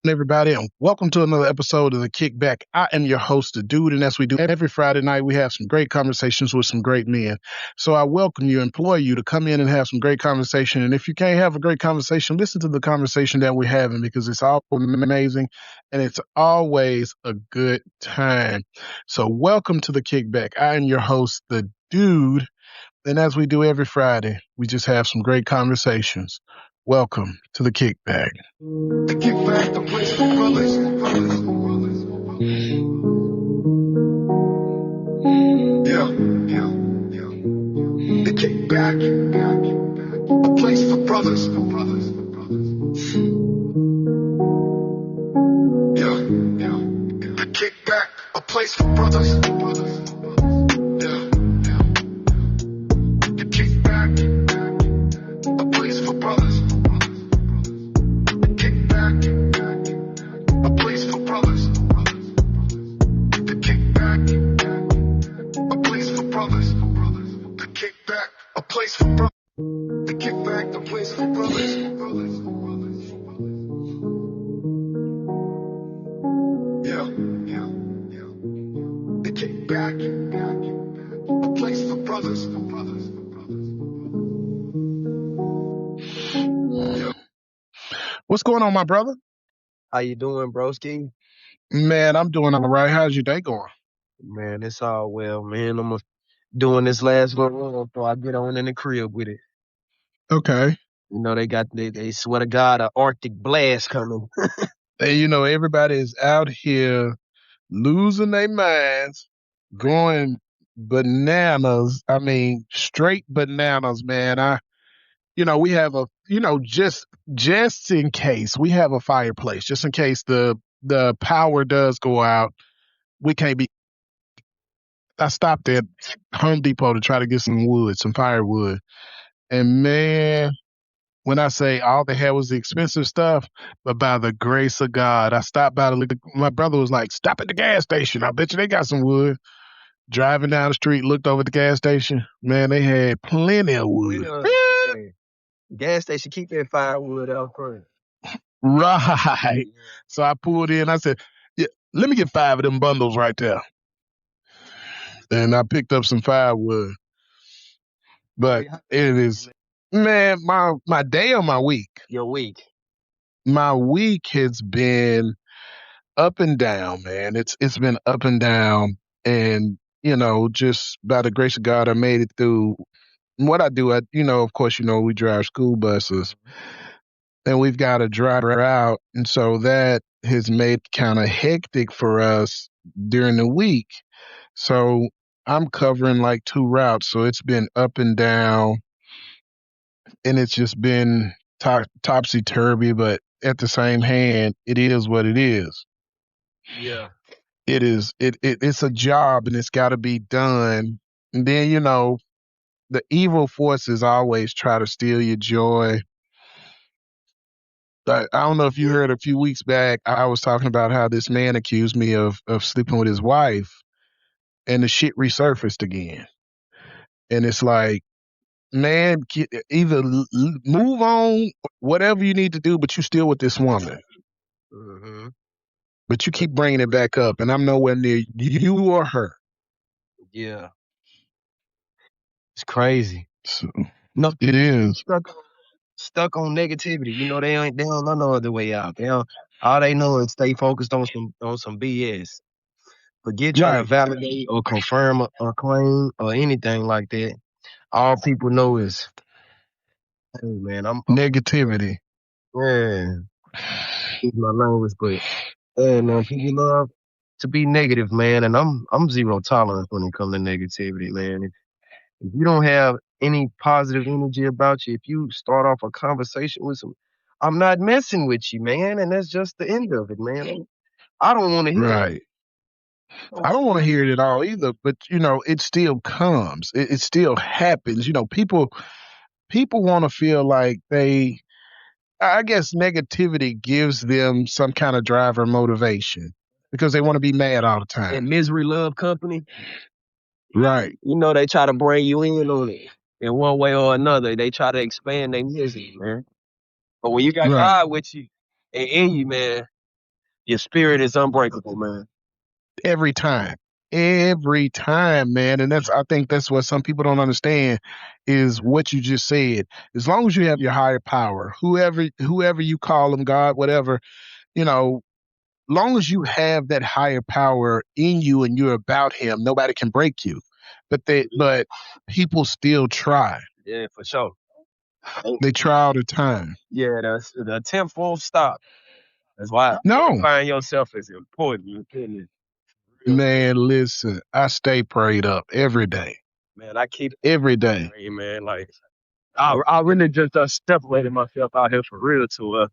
everybody, and welcome to another episode of The Kickback. I am your host, The Dude, and as we do every Friday night, we have some great conversations with some great men. So I welcome you, implore you to come in and have some great conversation. And if you can't have a great conversation, listen to the conversation that we're having because it's all amazing and it's always a good time. So welcome to The Kickback. I am your host, The Dude, and as we do every Friday, we just have some great conversations. Welcome to The Kickback. The kickback, the place for brothers. The kickback, a place for brothers. The kickback, a place for brothers. The kickback, a place for brothers. A place for brothers. The kickback. A place for brothers. The kickback. A place for brothers. The kickback. A place for brothers. The kickback. A place for brothers. What's going on, my brother? How you doing, broski? Man, I'm doing all right. How's your day going? Man, it's all well, man. I'm doing this last little run before I get on in the crib with it. Okay. You know, they swear to God, an Arctic blast coming. And everybody is out here losing their minds, going bananas. I mean, straight bananas, man. We have just in case we have a fireplace, just in case the power does go out, we can't be. I stopped at Home Depot to try to get some wood, some firewood. And man, when I say all they had was the expensive stuff, but by the grace of God, I stopped by to look. My brother was like, stop at the gas station. I bet you they got some wood. Driving down the street, looked over at the gas station. Man, they had plenty of wood. Gas station, keep that firewood out front. Right. So I pulled in. I said, yeah, let me get 5 of them bundles right there. And I picked up some firewood. But it is, man, my day or my week? Your week. My week has been up and down, man. It's been up and down. And, just by the grace of God, I made it through. What I do, of course, we drive school buses. And we've got a driver out. And so that has made kind of hectic for us during the week. So I'm covering like 2 routes. So it's been up and down. And it's just been topsy-turvy. But at the same hand, it is what it is. Yeah. It is. It's a job and it's got to be done. And then, the evil forces always try to steal your joy. I don't know if you heard a few weeks back, I was talking about how this man accused me of sleeping with his wife, and the shit resurfaced again. And it's like, man, either move on, whatever you need to do, but you still with this woman. Mm-hmm. But you keep bringing it back up, and I'm nowhere near you or her. Yeah. It's crazy. So, No, it is. Stuck on negativity. They don't know no other way out. All they know is stay focused on some BS. Forget trying to validate or confirm a claim or anything like that. All people know is, hey man, I'm negativity. Man, it's my language, but hey man, people love to be negative, man, and I'm zero tolerance when it comes to negativity, man. If you don't have any positive energy about you, if you start off a conversation with some, I'm not messing with you, man, and that's just the end of it, man. I don't want to hear Right. I don't want to hear it at all either, but it still comes. It still happens. People want to feel like I guess negativity gives them some kind of drive or motivation because they want to be mad all the time. And misery love company. Right. They try to bring you in on it in one way or another. They try to expand their misery, man. But when you got God with you and in you, man, Your spirit is unbreakable, man. every time. Every time, man. And I think that's what some people don't understand is what you just said. As long as you have your higher power, whoever you call them, God, whatever, you know, long as you have that higher power in you and you're about him, nobody can break you. But people still try. Yeah, for sure. They try all the time. Yeah, the attempt won't stop. That's why No, find yourself is important. You feel me? Real. man, listen, I stay prayed up every day. Man, I keep Every day. praying, man. Like I really just separated myself out here for real to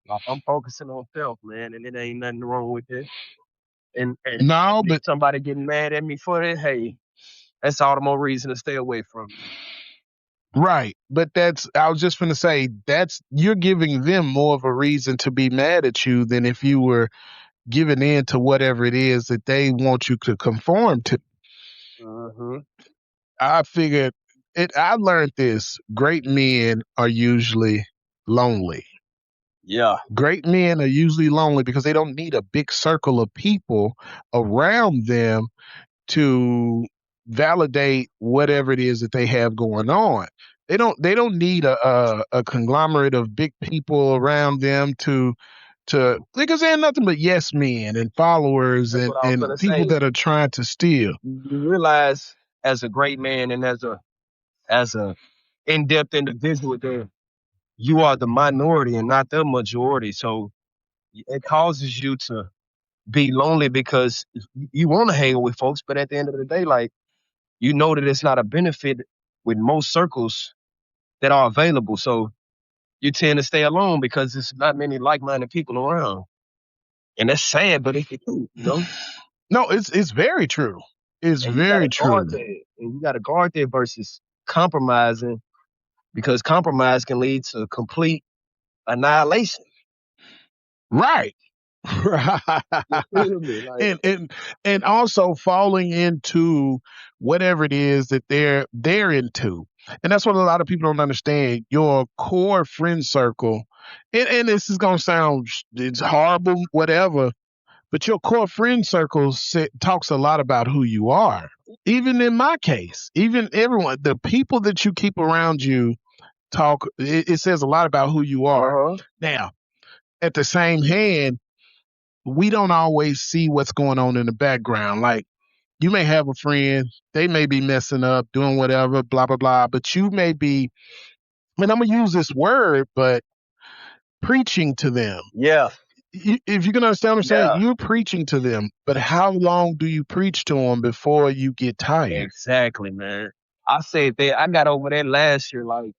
like I'm focusing on self, man, and it ain't nothing wrong with it. No, And if but somebody getting mad at me for it, hey, that's all the more reason to stay away from me. right. But I was just going to say, you're giving them more of a reason to be mad at you than if you were giving in to whatever it is that they want you to conform to. Mm-hmm. I figured I learned this. Great men are usually lonely. Yeah. Great men are usually lonely because they don't need a big circle of people around them to validate whatever it is that they have going on. They don't need a conglomerate of big people around them to because they're nothing but yes men and followers That's and, what I was and gonna people say. that are trying to steal. You realize as a great man and as a in-depth individual that you are the minority and not the majority. So it causes you to be lonely because you want to hang with folks, but at the end of the day, like you know that it's not a benefit with most circles that are available. So you tend to stay alone because there's not many like-minded people around. And that's sad, but it's the truth, you know? No, it's very true. It's And you gotta very guard true. that. And you gotta guard that versus compromising because compromise can lead to complete annihilation. Right. You feel me? Like, And also falling into whatever it is that they're into. And that's what a lot of people don't understand. Your core friend circle, and this is gonna sound it's horrible, whatever, but your core friend circle talks a lot about who you are. Even in my case, even everyone, the people that you keep around you it says a lot about who you are. uh-huh. Now, at the same hand, we don't always see what's going on in the background. Like you may have a friend, they may be messing up, doing whatever, blah, blah, blah, but you may be, and I'm going to use this word, but preaching to them. Yeah, If you can understand what I'm saying, yeah. you're preaching to them, but how long do you preach to them before you get tired? Exactly, man. I said that I got over that last year. Like,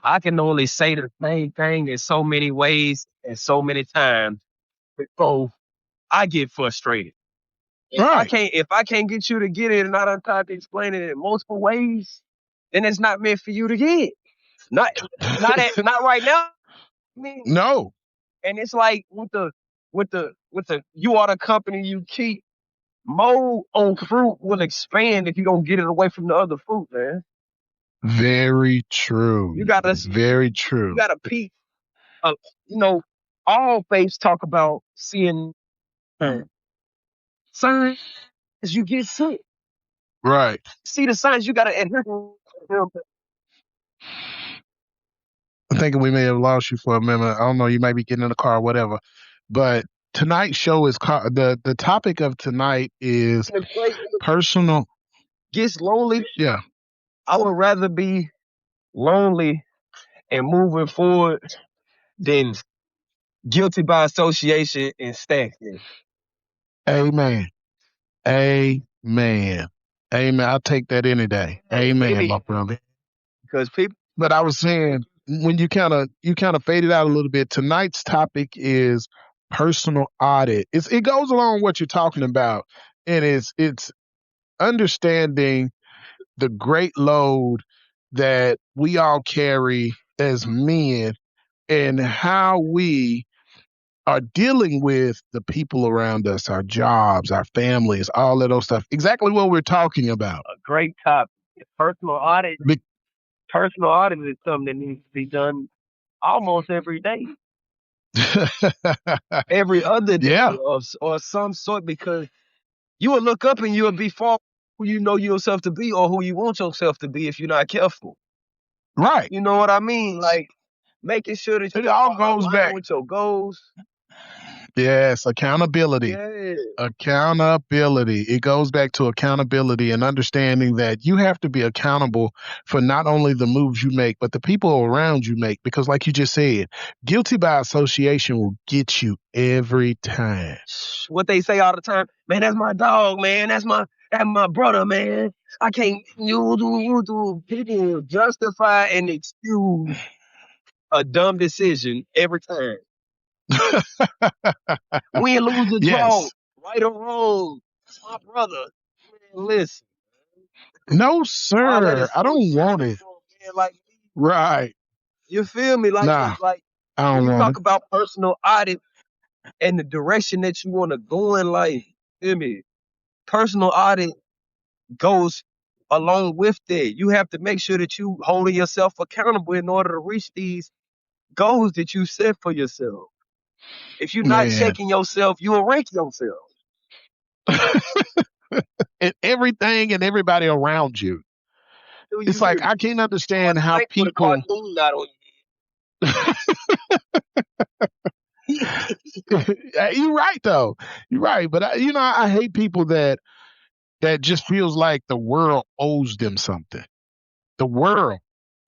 I can only say the same thing in so many ways and so many times before I get frustrated. Right. If I can't get you to get it and I done tried to explain it in multiple ways, then it's not meant for you to get. Not not right now. I mean, No, and it's like with the you are the company you keep. Mold on fruit will expand if you don't get it away from the other fruit, man. very true. You gotta Very you true. gotta peep. Uh, you know, all faiths talk about seeing signs as you get sick. Right. See the signs you gotta adhere to them. I'm thinking we may have lost you for a minute. I don't know. You might be getting in the car, or whatever. But tonight's show is the topic of tonight is When a great personal. gets lonely, Yeah. I would rather be lonely and moving forward than guilty by association and stagnant. Amen. Amen. Amen. I'll take that any day. Amen, my brother. Because people, But I was saying when you kind of faded out a little bit. Tonight's topic is personal audit. It goes along with what you're talking about, and it's understanding the great load that we all carry as men and how we are dealing with the people around us, our jobs, our families, all of those stuff. Exactly what we're talking about. a great topic. Personal audit, Be- personal audit is something that needs to be done almost every day. every other day Yeah, or some sort, because you will look up and you'll be far who you know yourself to be or who you want yourself to be if you're not careful. right. You know what I mean? Like making sure that It you all are goes aligned back. with your goals. Yes, accountability. Yeah. Accountability. It goes back to accountability and understanding that you have to be accountable for not only the moves you make, but the people around you make. Because, like you just said, guilty by association will get you every time. What they say all the time, man, that's my dog, man. That's my brother, man. I can't you do people justify and excuse a dumb decision every time. Win, lose, or draw, Yes. right or wrong. That's my brother. Man, listen, No, all that sir. is I so don't want shallow it. for a man like me. Right. You feel me? Like, Nah, like I when don't you want talk it. about personal audit and the direction that you want to go in life, feel me? Personal audit goes along with that. You have to make sure that you holding yourself accountable in order to reach these goals that you set for yourself. If you're not Man. checking yourself, you'll rank yourself. And everything and everybody around you. Do you It's hear like me? I can't Start understand the how night with a people cartoon not on you. you're right though. You're right, but I hate people that just feels like the world owes them something. The world,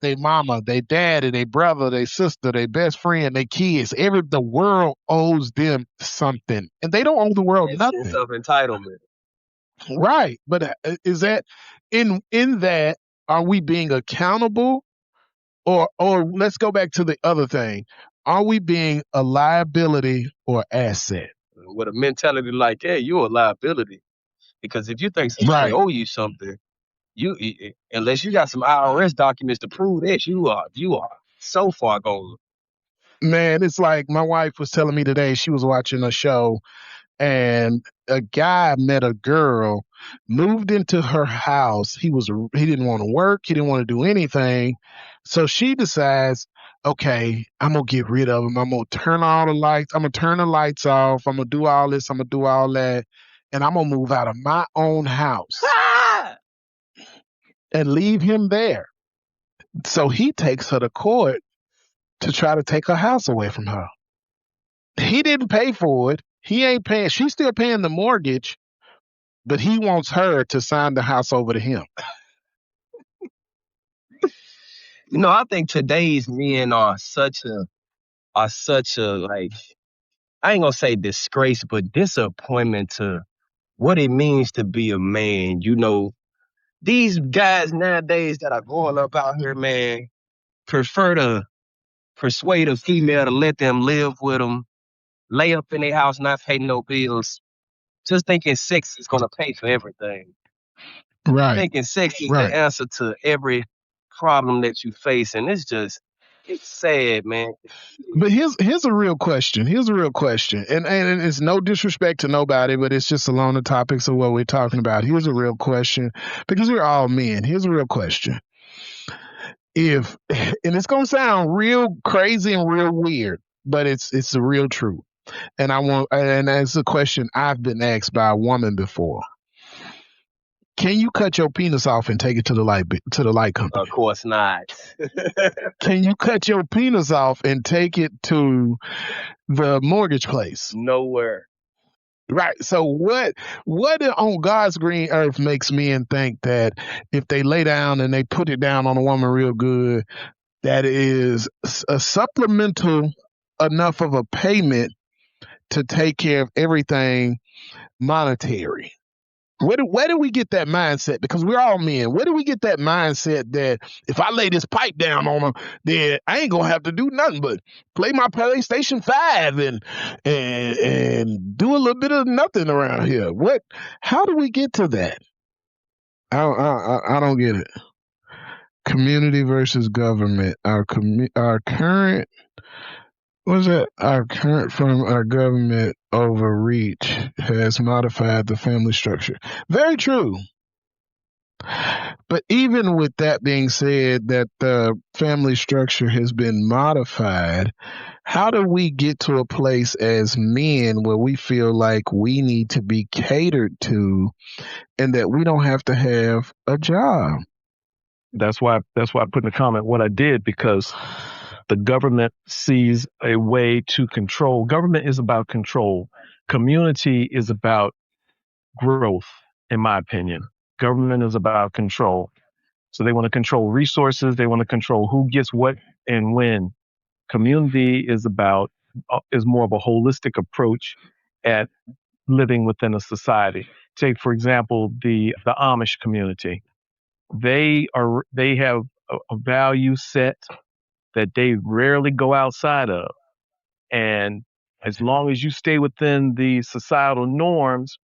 their mama, their daddy, their brother, their sister, their best friend, their kids, the world owes them something, and they don't owe the world That sense nothing. of entitlement. Right, but is that in that are we being accountable, or let's go back to the other thing? Are we being a liability or asset? With a mentality like, hey, you're a liability. Because if you think somebody Right. owe you something, unless you got some IRS documents to prove that, you are so far gone. Man, it's like my wife was telling me today, she was watching a show and a guy met a girl, moved into her house. He didn't want to work, he didn't want to do anything. So she decides, okay, I'm gonna get rid of him. I'm gonna turn all the lights, I'm gonna turn the lights off, I'm gonna do all this, I'm gonna do all that, and I'm gonna move out of my own house Ah! and leave him there. So he takes her to court to try to take her house away from her. He didn't pay for it. He ain't paying. She's still paying the mortgage, but he wants her to sign the house over to him. I think today's men are such a like, I ain't gonna say disgrace, but disappointment to what it means to be a man. These guys nowadays that are growing up out here, man, prefer to persuade a female to let them live with them, lay up in their house, not pay no bills, just thinking sex is gonna pay for everything. Right, Thinking sex is the right. answer to every problem that you face, and it's sad, man. But here's a real question. Here's a real question, and it's no disrespect to nobody, but it's just along the topics of what we're talking about. Here's a real question because we're all men. Here's a real question. If and it's gonna sound real crazy and real weird, but it's the real truth. And it's a question I've been asked by a woman before. Can you cut your penis off and take it to the light Of company? course not. Can you cut your penis off and take it to the mortgage place? Nowhere. Right. So what on God's green earth makes men think that if they lay down and they put it down on a woman real good, that is a supplemental enough of a payment to take care of everything monetary? Where do we get that mindset? Because we're all men. Where do we get that mindset that if I lay this pipe down on them, then I ain't gonna have to do nothing but play my PlayStation 5 and do a little bit of nothing around here? What? How do we get to that? I don't get it. Community versus government. Our current what's that? Our current from our government overreach has modified the family structure. Very true. But even with that being said, that the family structure has been modified, how do we get to a place as men where we feel like we need to be catered to and that we don't have to have a job? That's why I put in the comment what I did, because the government sees a way to control. Government is about control. Community is about growth, in my opinion. Government is about control. So they want to control resources. They want to control who gets what and when. Community is more of a holistic approach at living within a society. Take for example the Amish community. They have a value set that they rarely go outside of, and as long as you stay within the societal norms,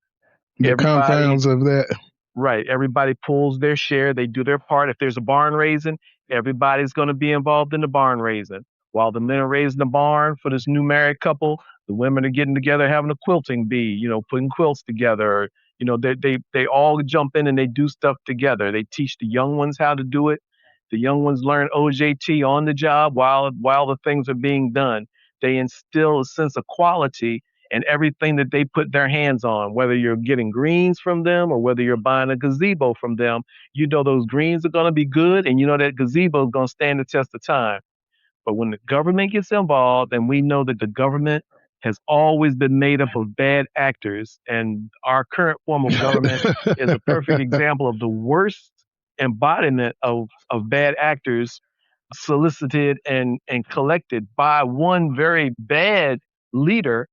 The everybody confounds of that. Right. Everybody pulls their share. They do their part. If there's a barn raising, everybody's going to be involved in the barn raising. While the men are raising the barn for this new married couple, the women are getting together, having a quilting bee, putting quilts together. They all jump in and they do stuff together. They teach the young ones how to do it. The young ones learn OJT on the job while the things are being done. They instill a sense of quality and everything that they put their hands on, whether you're getting greens from them or whether you're buying a gazebo from them, those greens are going to be good, and that gazebo is going to stand the test of time. But when the government gets involved, and we know that the government has always been made up of bad actors, and our current form of government is a perfect example of the worst embodiment of bad actors solicited and collected by one very bad leader,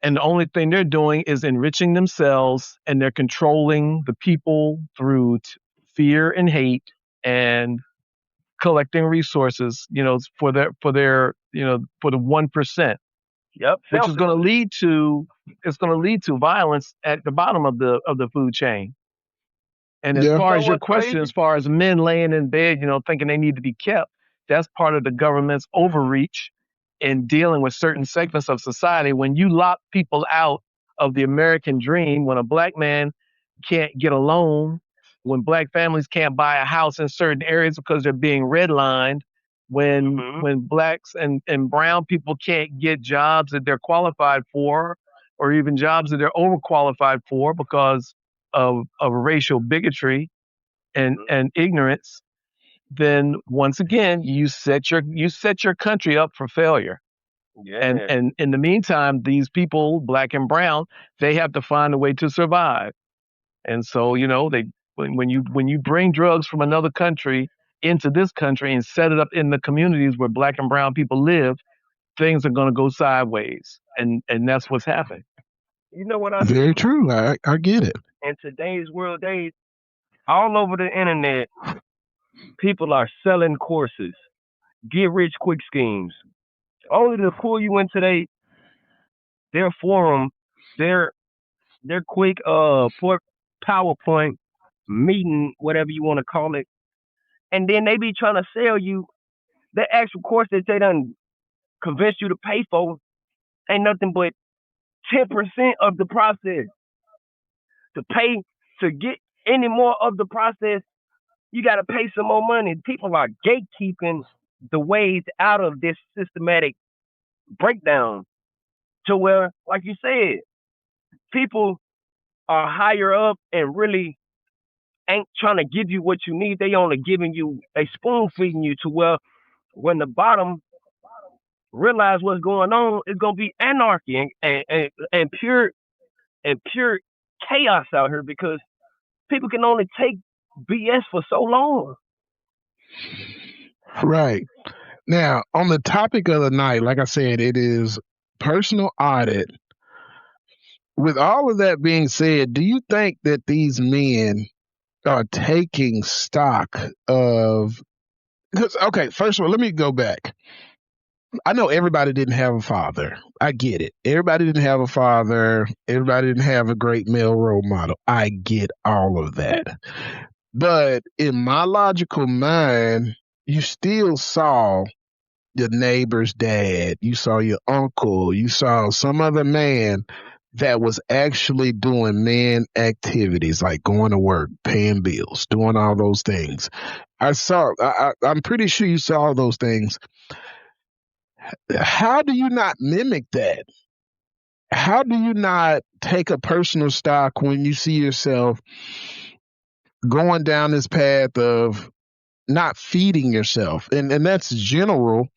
and the only thing they're doing is enriching themselves, and they're controlling the people through fear and hate and collecting resources, for the 1%, Yep, which is selfish. going to lead to violence at the bottom of the food chain. And as Yeah. far You know as your what's question, crazy? as far as men laying in bed, thinking they need to be kept, that's part of the government's overreach in dealing with certain segments of society. When you lock people out of the American dream, when a black man can't get a loan, when black families can't buy a house in certain areas because they're being redlined, when Hmm. when blacks and brown people can't get jobs that they're qualified for, or even jobs that they're overqualified for because of racial bigotry and ignorance, then once again you set your country up for failure. And Yeah. and in the meantime, these people, black and brown, they have to find a way to survive. And so they when you bring drugs from another country into this country and set it up in the communities where black and brown people live, things are going to go sideways, and that's what's happened. You know what I Very see true. I get it. in today's world days? All over the internet, people are selling courses, get rich quick schemes, only to pull you into their forum, their their quick PowerPoint meeting, whatever you want to call it, and then they be trying to sell you the actual course that they done convinced you to pay for ain't nothing but 10% of the process. To pay to get any more of the process, you got to pay some more money. People are gatekeeping the ways out of this systematic breakdown to where, like you said, people are higher up and really ain't trying to give you what you need. They only giving you, they spoon feeding you to where when the bottom realize what's going on, it's gonna be anarchy and pure chaos out here because people can only take BS for so long. Right. Now, on the topic of the night, like I said, it is personal audit. With all of that being said, do you think that these men are taking stock of? Because, okay, first of all, let me go back. I know everybody didn't have a father. I get it. Everybody didn't have a father. Everybody didn't have a great male role model. I get all of that. But in my logical mind, you still saw your neighbor's dad. You saw your uncle. You saw some other man that was actually doing man activities like going to work, paying bills, doing all those things. I'm pretty sure you saw those things. How do you not mimic that? How do you not take a personal stock when you see yourself going down this path of not feeding yourself? And that's general,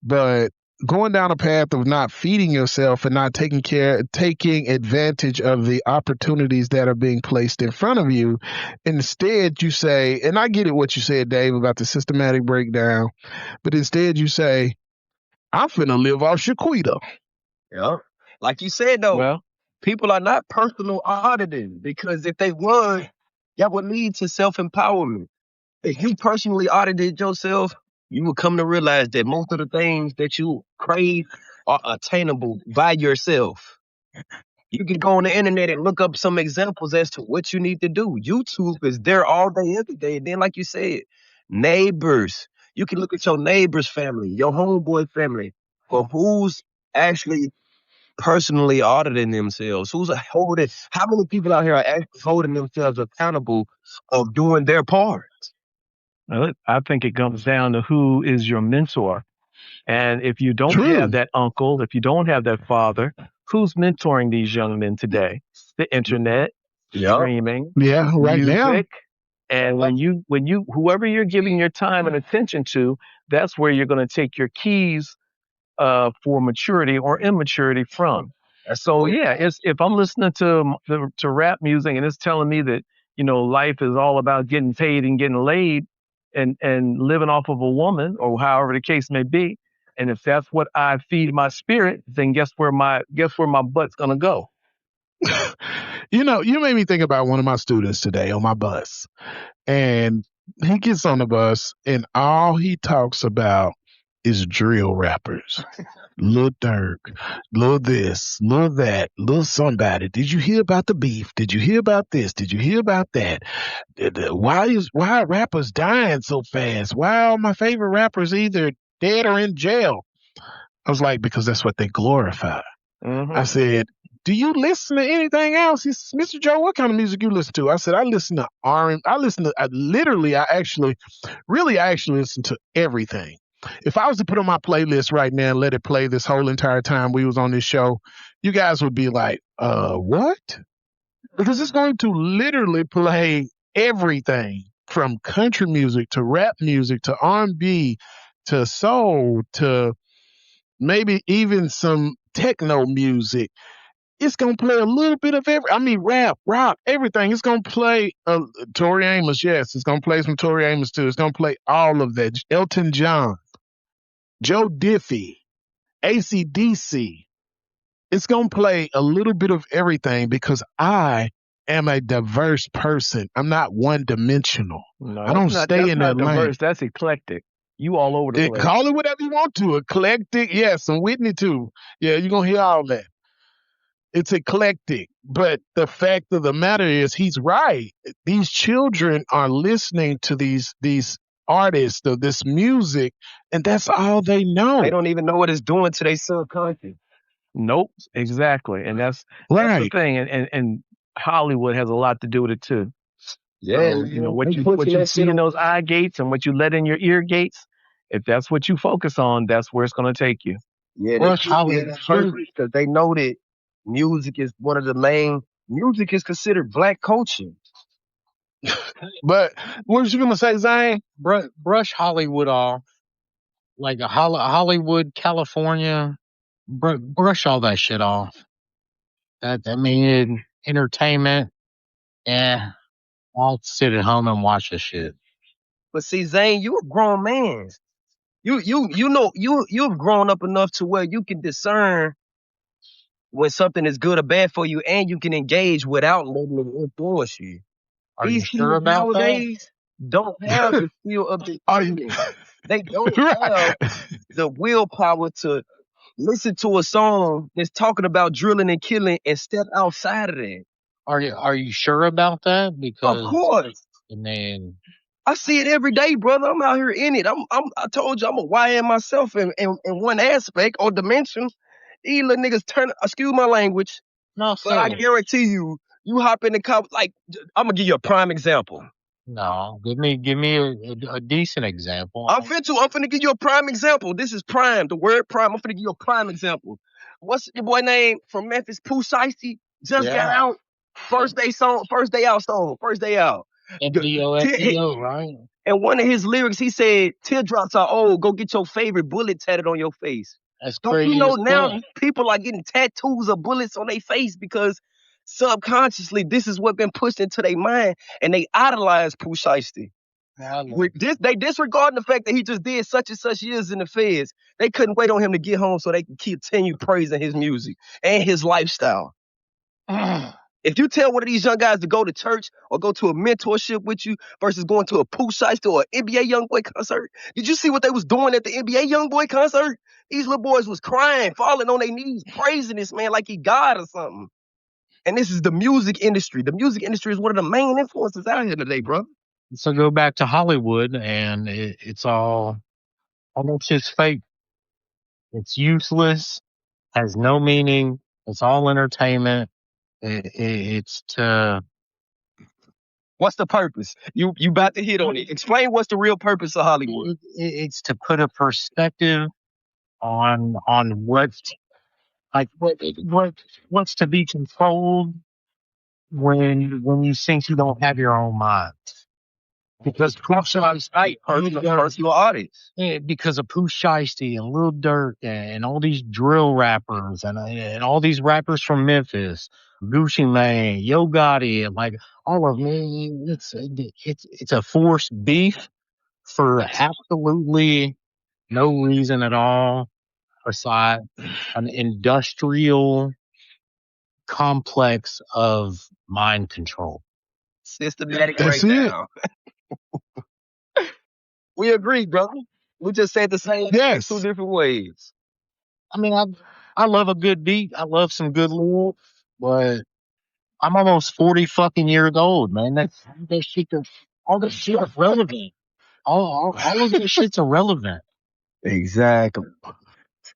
but going down a path of not feeding yourself and not taking advantage of the opportunities that are being placed in front of you. Instead, you say, and I get it what you said, Dave, about the systematic breakdown, but instead you say, I'm finna live off Shaquita. Yeah. Like you said though, Well, people are not personal auditing because if they would, that would lead to self-empowerment. If you personally audited yourself, you would come to realize that most of the things that you crave are attainable by yourself. You can go on the internet and look up some examples as to what you need to do. YouTube is there all day, every day. And then, like you said, neighbors. You can look at your neighbor's family, your homeboy family, for who's actually personally auditing themselves. Who's holding? How many people out here are actually holding themselves accountable of doing their part? I think it comes down to who is your mentor. And if you don't have True. that uncle, if you don't have that father, who's mentoring these young men today? The internet, Yeah. streaming, Yeah, right now. music. And when you whoever you're giving your time and attention to, that's where you're going to take your keys for maturity or immaturity from. So yeah, it's if I'm listening to rap music and it's telling me that life is all about getting paid and getting laid and living off of a woman or however the case may be, and if that's what I feed my spirit, then guess where my butt's gonna go. You made me think about one of my students today on my bus. And he gets on the bus, and all he talks about is drill rappers. Lil Durk, Lil this, Lil that, Lil somebody. Did you hear about the beef? Did you hear about this? Did you hear about that? Why are rappers dying so fast? Why are my favorite rappers either dead or in jail? I was like, because that's what they glorify. I Hmm. said, do you listen to anything else? He said, Mr. Joe, what kind of music you listen to? I said, I listen to R&B. I actually listen to everything. If I was to put on my playlist right now and let it play this whole entire time we was on this show, you guys would be like, what? Because it's going to literally play everything from country music to rap music to R&B to soul to maybe even some techno music. It's gonna play a little bit of rap, rock, everything. It's gonna play Tori Amos, yes. It's gonna play some Tori Amos too. It's gonna play all of that. Elton John, Joe Diffie, AC/DC. It's gonna play a little bit of everything because I am a diverse person. I'm not one dimensional. No, I that's don't not stay that's in that not lane. diverse. That's eclectic. You all over the place. Call it whatever you want to. Eclectic, yes. Some Whitney too. Yeah, you're gonna hear all that. It's eclectic. But the fact of the matter is, he's right. These children are listening to these artists of this music, and that's all they know. They don't even know what it's doing to their subconscious. Nope, exactly, and that's the Right. thing, and Hollywood has a lot to do with it too. Yeah, So man. what They you pushing what you that see shit in on. those eye gates and what you let in your ear gates, if that's what you focus on, that's where it's going to take you. Yeah, they Rush pushing it Hollywood on too. purpose because they know that music is one of the main. Music is considered black culture. But what was you gonna say, Zane? Brush Hollywood off, like a Hollywood, California. Brush all that shit off. I mean, entertainment. Yeah, I'll sit at home and watch this shit. But see, Zane, you a grown man. You know you've grown up enough to where you can discern when something is good or bad for you, and you can engage without letting it influence you. Are you These sure kids about that? nowadays don't have the skill of Are you discernment. They don't have right? the willpower to listen to a song that's talking about drilling and killing and step outside of that. Are you sure about that? Of Because course. I mean, I see it every day, brother. I'm out here in it. I told you I'm a YN myself in one aspect or dimension. These little niggas excuse my language, No, But I sir. guarantee you, you hop in the car. Like I'm gonna give you a prime example. No, give me a decent example. I'm finna give you a prime example. This is prime, the word prime. I'm finna give you a prime example. What's your boy name from Memphis? Pooh Shiesty just got Yeah, out. First day song, first day out song, first day out. FDO, FDO, right? And one of his lyrics, he said, "Teardrops are old. Go get your favorite bullet tatted on your face." That's Don't you crazy know as now fuck. people are getting tattoos of bullets on their face because subconsciously this is what been pushed into their mind, and they idolize Pooh Shiesty. No, They disregarding the fact that he just did such and such years in the feds. They couldn't wait on him to get home so they could continue praising his music and his lifestyle. If you tell one of these young guys to go to church or go to a mentorship with you versus going to a Pooh Shiesty or an NBA YoungBoy concert, did you see what they was doing at the NBA YoungBoy concert? These little boys was crying, falling on their knees, praising this man like he God or something. And this is the music industry. The music industry is one of the main influences out here today, bro. So go back to Hollywood, and it's all that shit's fake. It's useless, has no meaning. It's all entertainment. It's to What's the purpose? You about to hit on it. Explain what's the real purpose of Hollywood. it's to put a perspective on what's to be controlled when you think you don't have your own mind. Because Pooh Hey, personal artists. because of Pooh Shiesty and Lil Durk and all these drill rappers and all these rappers from Memphis, Gucci Mane, Yo Gotti, and like all of me, it's a forced beef for absolutely no reason at all aside an industrial complex of mind control. Systematic That's it. breakdown. We agree, brother. We just said the same thing in two Yes. different ways. I mean, I love a good beat. I love some good lyrics, but I'm almost 40 fucking years old, man. That shit, all this shit is relevant. All of this shit's irrelevant. Exactly.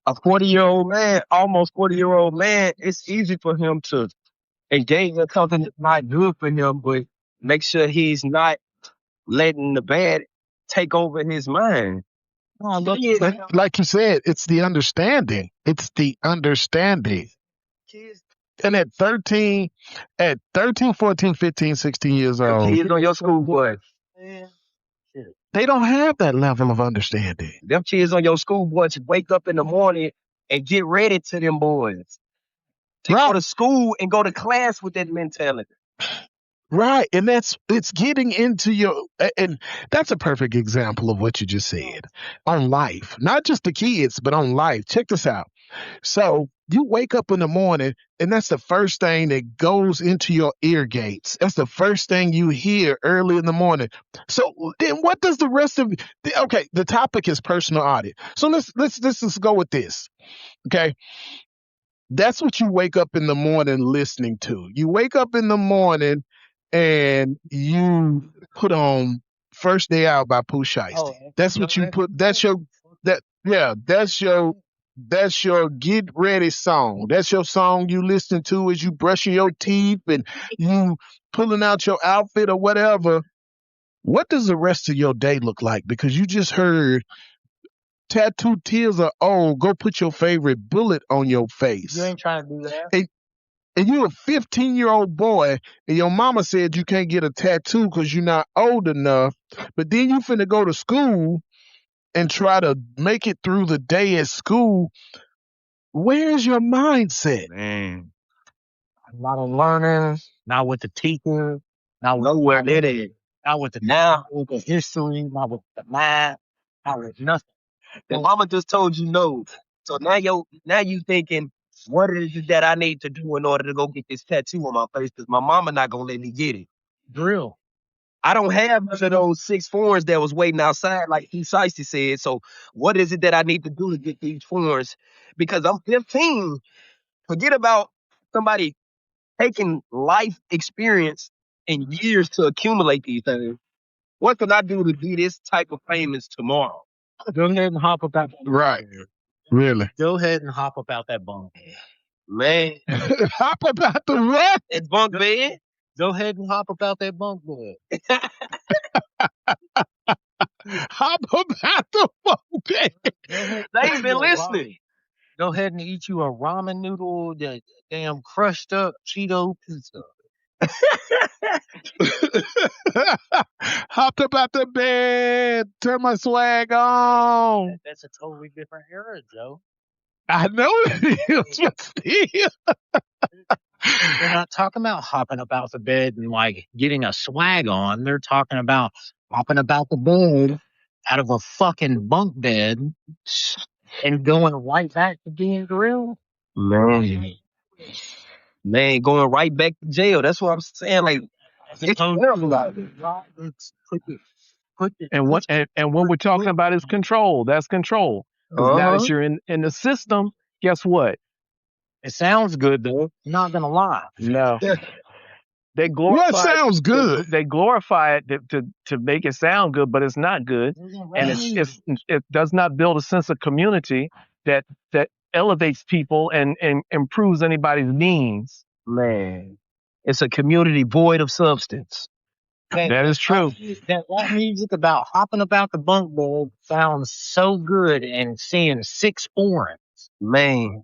A 40-year-old man, almost 40-year-old man, it's easy for him to engage in something that's not good for him, but make sure he's not letting the bad take over his mind. No, I love But like you said, it's the understanding. It's the understanding. Kids, And at 13, 14, 15, 16 years them old, kids on your school bus. they don't have that level of understanding. Them kids on your school bus wake up in the morning and get ready to them boys. To go Right. to school and go to class with that mentality. Right. And it's getting into and that's a perfect example of what you just said on life, not just the kids, but on life. Check this out. So you wake up in the morning and that's the first thing that goes into your ear gates. That's the first thing you hear early in the morning. So then what does the rest of okay, the topic is personal audit. So let's just go with this. Okay. That's what you wake up in the morning listening to. You wake up in the morning and you put on First Day Out by Pooh Shiesty. That's what you put. That's your that yeah. That's your get ready song. That's your song you listen to as you brushing your teeth and you pulling out your outfit or whatever. What does the rest of your day look like? Because you just heard tattooed tears are old. Go put your favorite bullet on your face. You ain't trying to do that. And you're a 15-year-old boy, and your mama said you can't get a tattoo because you're not old enough. But then you finna go to school and try to make it through the day at school. Where's your mindset? Man, Not on learning, not with the teacher, not with, nowhere near that. not with the Now, with the history, not with the math, not with nothing. the mama just told you no. So now you thinking, what is it that I need to do in order to go get this tattoo on my face? Because my mama not gonna let me get it. Drill. I don't have none of those 6 forms that was waiting outside, like he Shiesty said. So what is it that I need to do to get these forms? Because I'm 15. Forget about somebody taking life experience and years to accumulate these things. What can I do to be this type of famous tomorrow? Go ahead and hop about. Right. Really. Go ahead and hop about that bone. Man, Hop about the what? that bunk bed. Go ahead and hop about that bunk bed. Hop about the bunk bed. They ain't been listening. Go ahead and eat you a ramen noodle, that damn crushed up Cheeto pizza. Hopped about the bed. Turn my swag on. That's a totally different era, Joe. I know it is, but still. They're not talking about hopping about the bed and like getting a swag on. They're talking about hopping about the bed out of a fucking bunk bed and going right back to being grilled. Man, going right back to jail. That's what I'm saying. Like, it's terrible out there. And what we're talking about is control. That's control. Because now that you're in the system, guess what? It sounds good though. I'm not gonna lie. No. They glorify What sounds good? They glorify it to make it sound good, but it's not good, and it does not build a sense of community that elevates people and improves anybody's means. Man, it's a community void of substance. That is true. That music about hopping about the bunk bed sounds so good, and seeing 6 foreigns. Man.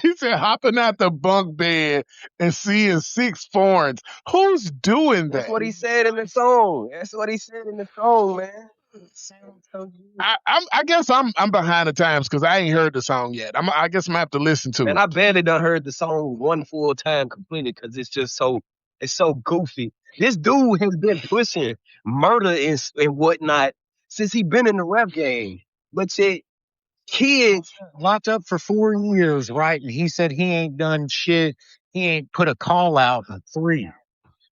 He said hopping out the bunk bed and seeing 6 foreigns. Who's doing that? That's what he said in the song. Man. Sounds so good. I guess I'm behind the times because I ain't heard the song yet. I guess I'm gonna have to listen to it. And I barely done heard the song one full time completely because it's just it's so goofy. This dude has been pushing murder and whatnot since he been in the rap game. But yet, kids Locked up for 4 years, right? And he said he ain't done shit. He ain't put a call out in 3.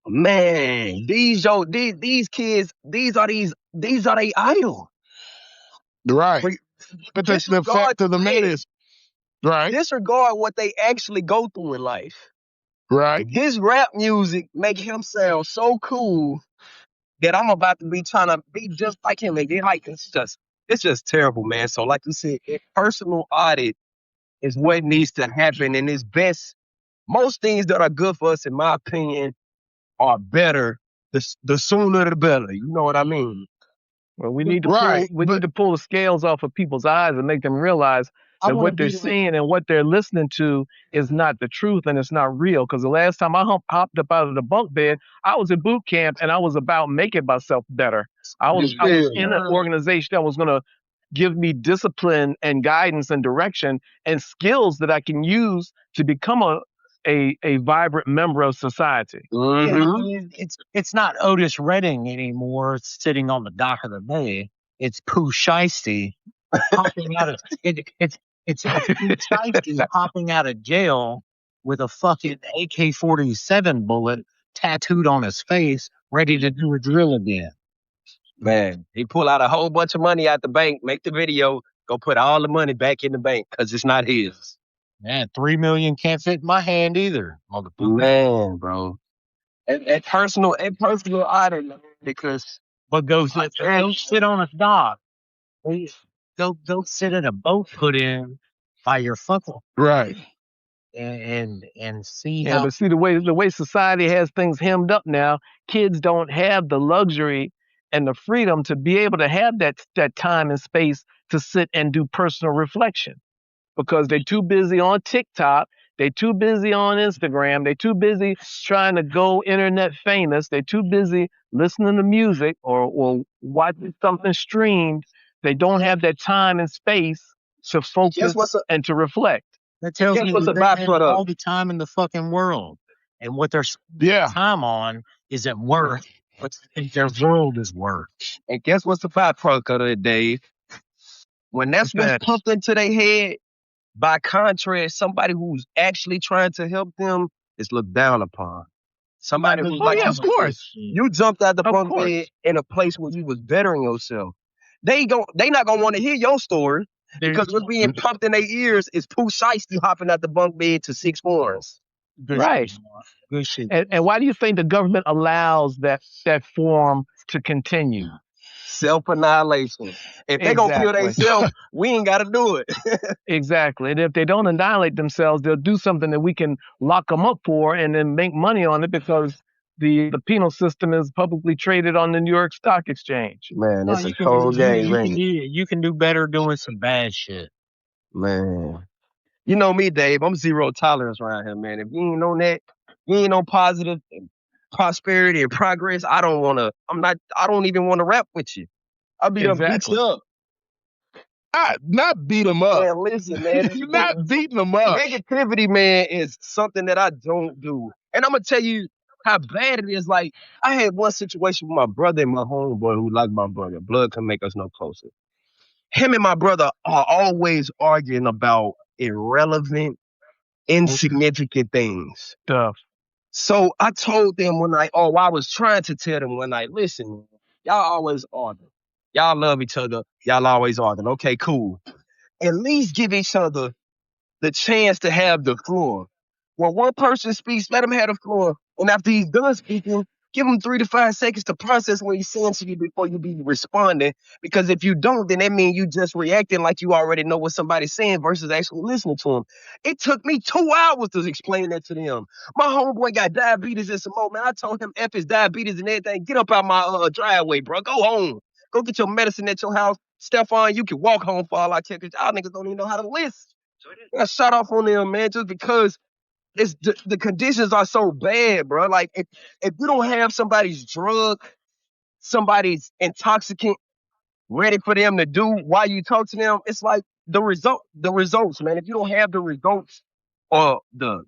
Man, these kids, these are they idol. Right. But the fact of the matter is, right. Disregard what they actually go through in life. Right. His rap music make him sound so cool that I'm about to be trying to be just like him. And then like it's just terrible, man. So like you said, a personal audit is what needs to happen, and it's best. Most things that are good for us, in my opinion, are better. The sooner the better. You know what I mean? Well, we need to pull the scales off of people's eyes and make them realize that what they're seeing and what they're listening to is not the truth and it's not real. Because the last time I hopped up out of the bunk bed, I was in boot camp and I was about making myself better. I was in an organization that was going to give me discipline and guidance and direction and skills that I can use to become a vibrant member of society. Mm-hmm. It's not Otis Redding anymore. It's sitting on the dock of the bay. It's Pooh Shiesty hopping out of it's Pooh Shiesty hopping out of jail with a fucking AK-47 bullet tattooed on his face, ready to do a drill again. Man, he pull out a whole bunch of money out the bank, make the video, go put all the money back in the bank because it's not his. Man, $3 million can't fit in my hand either. Man, bro. At personal audit, man, because go sit on a dock. Go sit in a boat put in by your fucking right. And see how. But see the way society has things hemmed up now, kids don't have the luxury and the freedom to be able to have that time and space to sit and do personal reflection because they're too busy on TikTok. They're too busy on Instagram. They're too busy trying to go internet famous. They're too busy listening to music or watching something streamed. They don't have that time and space to focus and to reflect. That tells me they have all the time in the fucking world. And what they're spending time on isn't worth what their world is worth. And guess what's the byproduct of it, Dave? When that's what's pumped into their head, by contrast, somebody who's actually trying to help them is looked down upon. Somebody who's of course. You jumped out the bunk bed in a place where you was bettering yourself. They not gonna want to hear your story because what's being pumped in their ears is Pooh Shiesty hopping out the bunk bed to 6 foreigns. Right. Good shit. And why do you think the government allows that form to continue? Self-annihilation. If they gonna kill Exactly. themselves, we ain't gotta do it. Exactly. And if they don't annihilate themselves, they'll do something that we can lock them up for and then make money on it because the penal system is publicly traded on the New York Stock Exchange. Man, No, it's a cold game, ain't it? you can do better doing some bad shit. Man. You know me, Dave. I'm zero tolerance around here, man. If you ain't on that, you ain't on positive prosperity and progress, I don't even want to rap with you. I'll be done beat Exactly. you up. Not beat them up. Man, listen, man. Not beating them up. Negativity, man, is something that I don't do. And I'm gonna tell you how bad it is. Like, I had one situation with my brother and my homeboy who like my brother. Blood can make us no closer. Him and my brother are always arguing about irrelevant, insignificant things. Stuff. So I told them I was trying to tell them one night, listen, y'all always argue. Y'all love each other. Y'all always arguing. Okay, cool. At least give each other the chance to have the floor. When one person speaks, let him have the floor. And after he's done speaking, give him 3 to 5 seconds to process what he's saying to you before you be responding. Because if you don't, then that means you just reacting like you already know what somebody's saying versus actually listening to him. It took me 2 hours to explain that to them. My homeboy got diabetes at some moment. I told him F his diabetes and everything. Get up out my driveway, bro. Go home. Go get your medicine at your house. Stefan, you can walk home for all I care because y'all niggas don't even know how to listen. I shut off on them, man, just because the conditions are so bad, bro. Like if you don't have somebody's drug, somebody's intoxicant ready for them to do while you talk to them, it's like the results, man. If you don't have the results or the,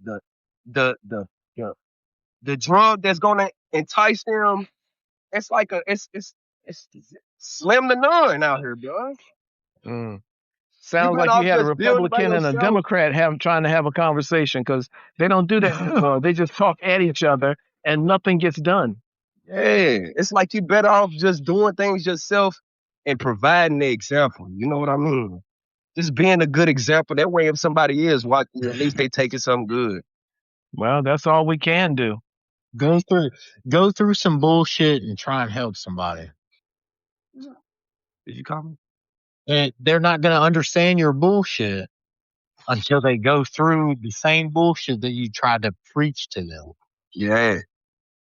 the drug that's gonna entice them, it's like it's slim to none out here, bro. Mm. You Sounds better like you off had a just building by Republican and a yourself. Democrat trying to have a conversation because they don't do that anymore. They just talk at each other and nothing gets done. Yeah, it's like you better off just doing things yourself and providing the example. You know what I mean? Just being a good example. That way, if somebody is watching, at least they taking something good. Well, that's all we can do. Go through go through some bullshit and try and help somebody. Did you call me? And they're not going to understand your bullshit until they go through the same bullshit that you tried to preach to them. Yeah.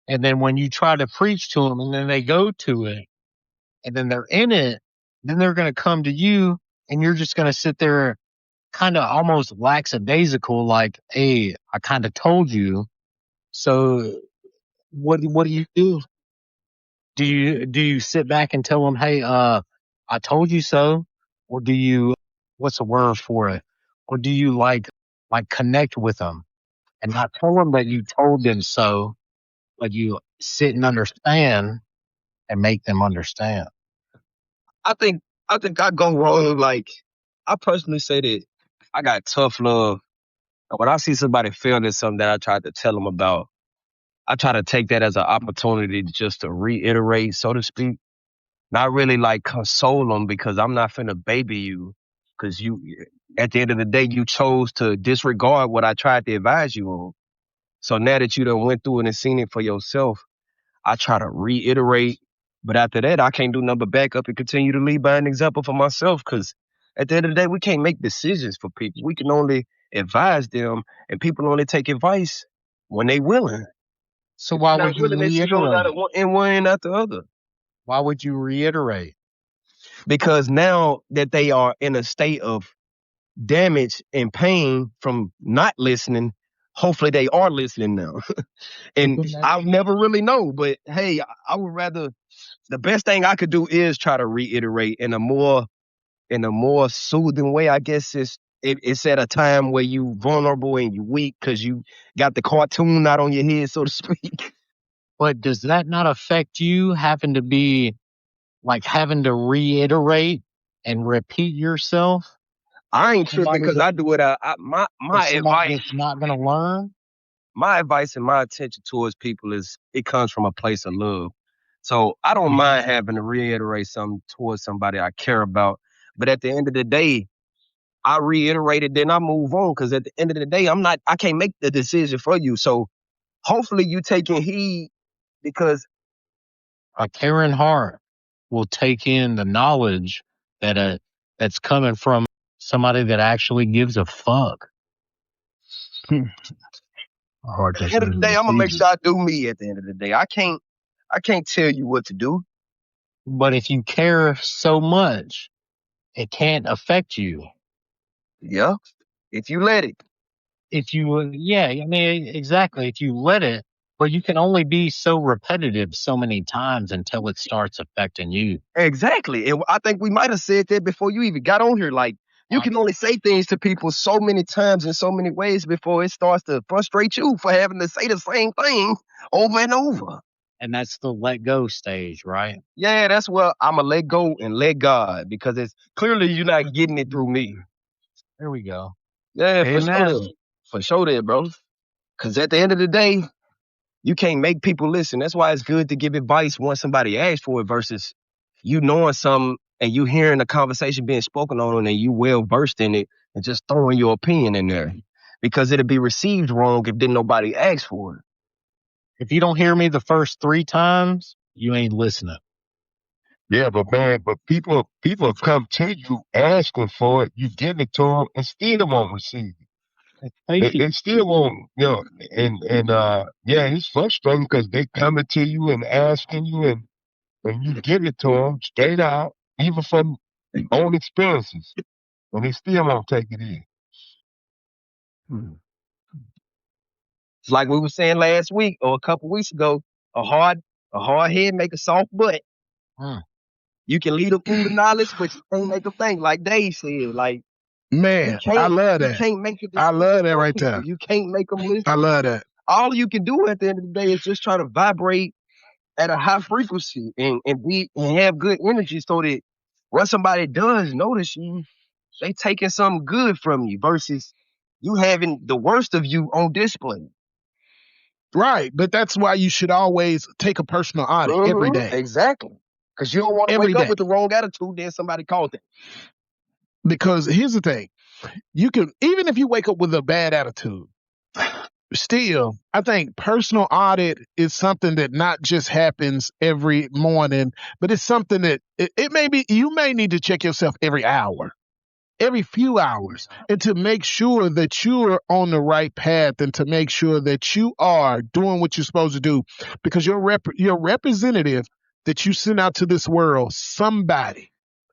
And then when you try to preach to them and then they go to it and then they're in it, then they're going to come to you and you're just going to sit there kind of almost lackadaisical, like, hey, I kind of told you. So what do you do? Do you sit back and tell them, hey, I told you so? Or do you, what's the word for it? Or do you like connect with them and not tell them that you told them so, but you sit and understand and make them understand? I think I go wrong. Like I personally say that I got tough love. And when I see somebody failing at something that I tried to tell them about, I try to take that as an opportunity just to reiterate, so to speak. Not really like console them because I'm not finna baby you. Because you, at the end of the day, you chose to disregard what I tried to advise you on. So now that you done went through it and seen it for yourself, I try to reiterate. But after that, I can't do nothing but back up and continue to lead by an example for myself. Because at the end of the day, we can't make decisions for people. We can only advise them, and people only take advice when they willing. So If why they're not would you willing, they should go out reiterate? and one end after the other. Why would you reiterate? Because now that they are in a state of damage and pain from not listening, hopefully they are listening now. And I'll never really know, but hey, I would rather the best thing I could do is try to reiterate in a more soothing way. I guess it's at a time where you vulnerable and you weak because you got the cartoon out on your head, so to speak. But does that not affect you having to be like having to reiterate and repeat yourself I for ain't tripping somebody because that I do it. for My somebody advice, that's not going to learn? my advice and my attention towards people is it comes from a place of love. So I don't mind having to reiterate something towards somebody I care about. But at the end of the day, I reiterate it, then I move on. Because at the end of the day, I can't make the decision for you. So hopefully you taking heed because A caring heart will take in the knowledge that that's coming from somebody that actually gives a fuck. Hard At to the end of the day, I'm gonna make receive. sure I do me. At the end of the day, I can't tell you what to do. But if you care so much, it can't affect you. Yeah, if you let it. If you, yeah, I mean, exactly. If you let it, but you can only be so repetitive so many times until it starts affecting you. Exactly. And I think we might have said that before you even got on here. Like, you can only say things to people so many times in so many ways before it starts to frustrate you for having to say the same thing over and over. And that's the let go stage, right? Yeah, that's where I'm going to let go and let God because it's clearly you're not getting it through me. There we go. Yeah, for sure. Amen. There. For sure, there, bro. Because at the end of the day, you can't make people listen. That's why it's good to give advice once somebody asks for it versus you knowing something and you hearing the conversation being spoken on and you well versed in it and just throwing your opinion in there. Because it'll be received wrong if didn't nobody ask for it. If you don't hear me the first 3 times, you ain't listening. Yeah, but man, but people come to you asking for it, you give it to them, and still won't receive it. Fake it. They still won't, yeah, it's frustrating because they coming to you and asking you, and you give it to them straight out, even from own experiences, and they still won't take it in. It's like we were saying last week or a couple weeks ago, a hard head make a soft butt. Mm. You can lead them through the knowledge, but you can't make them think. Like Dave said, like Man, I love you that. can't make a I decision love that for right people. there. You can't make them listen. I love that. All you can do at the end of the day is just try to vibrate at a high frequency and have good energy so that when somebody does notice you, they taking something good from you versus you having the worst of you on display. Right. But that's why you should always take a personal audit every day. Exactly. Because you don't want to Every wake up day. with the wrong attitude, then somebody calls it. Because here's the thing. You can, even if you wake up with a bad attitude, still, I think personal audit is something that not just happens every morning, but it's something that it may be, you may need to check yourself every hour, every few hours, and to make sure that you're on the right path and to make sure that you are doing what you're supposed to do because your representative that you send out to this world, somebody,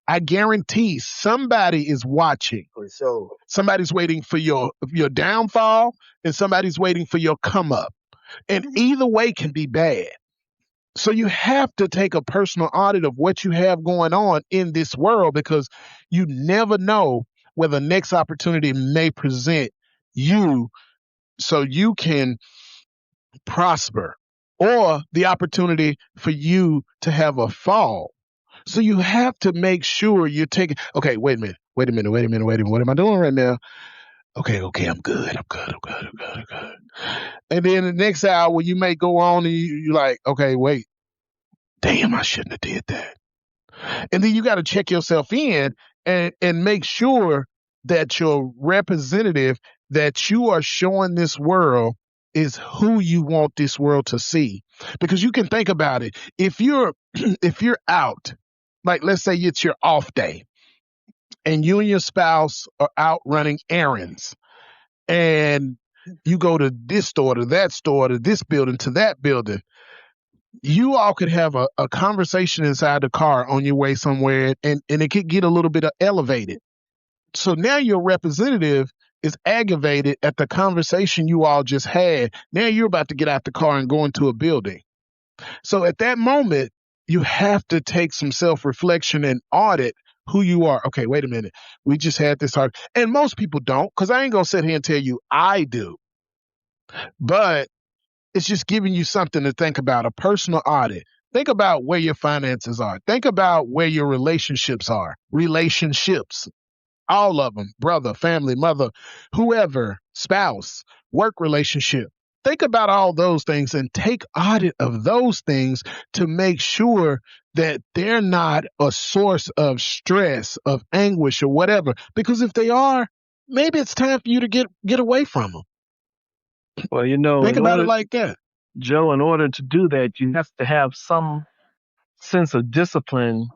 I guarantee somebody is watching. For sure. Somebody's waiting for your downfall and somebody's waiting for your come up. And either way can be bad. So you have to take a personal audit of what you have going on in this world because you never know where the next opportunity may present you so you can prosper or the opportunity for you to have a fall. So you have to make sure you're taking, okay, wait a minute. What am I doing right now? Okay, I'm good. I'm good. And then the next hour you may go on and you're like, okay, wait, damn, I shouldn't have did that. And then you got to check yourself in and make sure that your representative that you are showing this world is who you want this world to see. Because you can think about it. If you're if you're out, like let's say it's your off day, and you and your spouse are out running errands, and you go to this store, to that store, to this building, to that building, you all could have a conversation inside the car on your way somewhere and it could get a little bit elevated. So now your representative is aggravated at the conversation you all just had. Now you're about to get out the car and go into a building. So at that moment, you have to take some self-reflection and audit who you are. Okay, wait a minute. We just had this talk. And most people don't, because I ain't going to sit here and tell you I do. But it's just giving you something to think about, a personal audit. Think about where your finances are. Think about where your relationships are. Relationships, all of them, brother, family, mother, whoever, spouse, work relationship. Think about all those things and take audit of those things to make sure that they're not a source of stress, of anguish, or whatever. Because if they are, maybe it's time for you to get away from them. Well, Think about it like that. Joe, in order to do that, you have to have some sense of discipline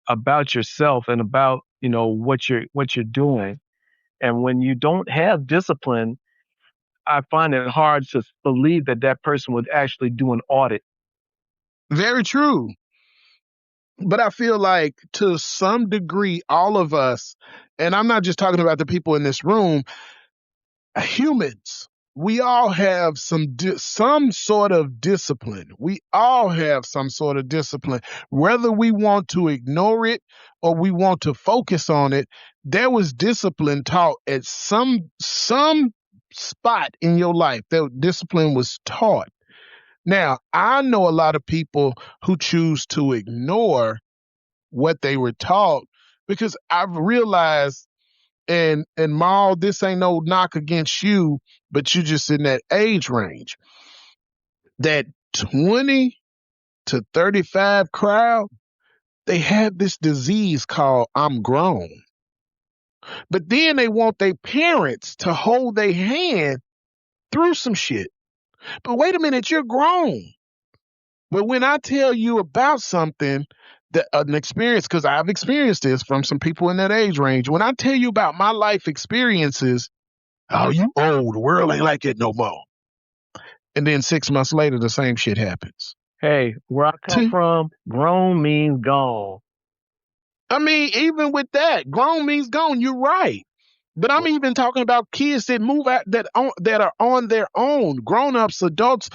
about yourself and about what you're doing. And when you don't have discipline, I find it hard to believe that that person would actually do an audit. Very true. But I feel like to some degree, all of us, and I'm not just talking about the people in this room, humans, we all have some sort of discipline. We all have some sort of discipline, whether we want to ignore it or we want to focus on it. There was discipline taught at some spot in your life. That discipline was taught. Now, I know a lot of people who choose to ignore what they were taught because I've realized, and Maul, this ain't no knock against you, but you just in that age range, that 20 to 35 crowd, they have this disease called I'm grown. But then they want their parents to hold their hand through some shit. But wait a minute, you're grown. But when I tell you about something, that an experience, because I've experienced this from some people in that age range, when I tell you about my life experiences, oh, you old, the world ain't like it no more. And then 6 months later, the same shit happens. Hey, where I come from, grown means gone. I mean, even with that, grown means gone. You're right. But I'm even talking about kids that move out that are on their own, grown-ups, adults,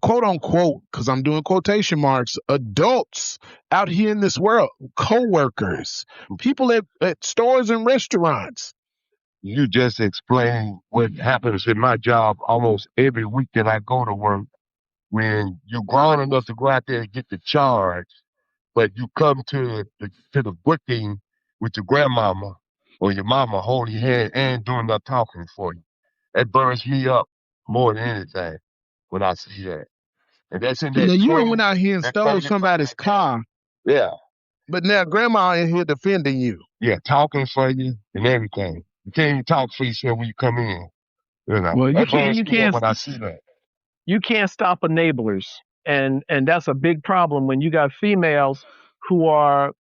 quote unquote, because I'm doing quotation marks, adults out here in this world, co-workers, people at stores and restaurants. You just explained what happens in my job almost every week that I go to work. When you're grown enough to go out there and get the charge, but you come to the booking with your grandmama or your mama holding your hand and doing the talking for you. That burns me up more than anything when I see that. And that's in Now, that you 20, went out here and that stole 30, somebody's car, yeah, but now grandma in here defending you. yeah, talking for you and everything. You can't even talk for yourself when you come in. Well, you That can't burns you me up can't when I see that. you can't stop enablers, and that's a big problem when you got females who are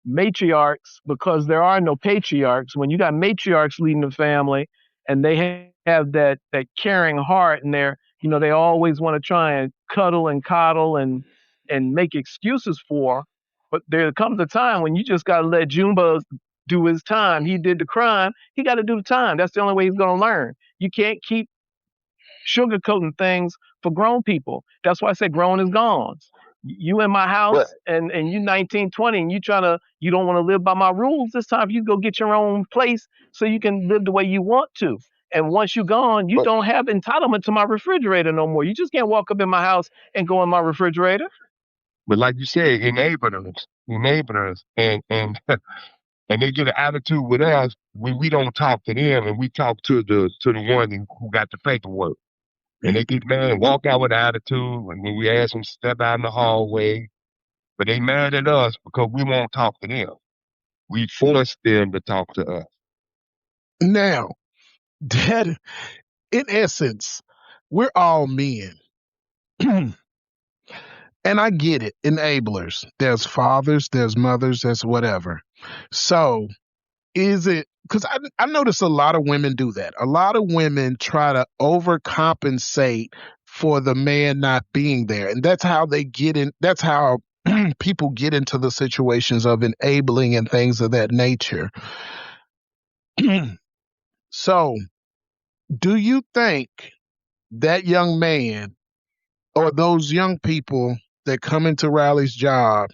matriarchs because there are no patriarchs. When you got matriarchs leading the family and they have that caring heart and they always want to try and cuddle and coddle and make excuses for. But there comes a time when you just got to let Jumba do his time. He did the crime. He got to do the time. That's the only way he's going to learn. You can't keep sugarcoating things for grown people. That's why I say grown is gone. You in my house But and you 19, 20 and you don't want to live by my rules. This time you go get your own place so you can live the way you want to. And once you're gone, you but don't have entitlement to my refrigerator no more. You just can't walk up in my house and go in my refrigerator. but like you said, enablers, and and they get an attitude with us when we don't talk to them and we talk to the one who got the paperwork. And they get mad and walk out with attitude. And when we ask them to step out in the hallway, but they mad at us because we won't talk to them. We force them to talk to us. Now, that in essence, we're all men. And I get it, enablers. There's fathers, there's mothers, there's whatever. So is it because I notice a lot of women do that. A lot of women try to overcompensate for the man not being there. And that's how they get in, that's how people get into the situations of enabling and things of that nature. So, do you think that young man or those young people that come into Riley's job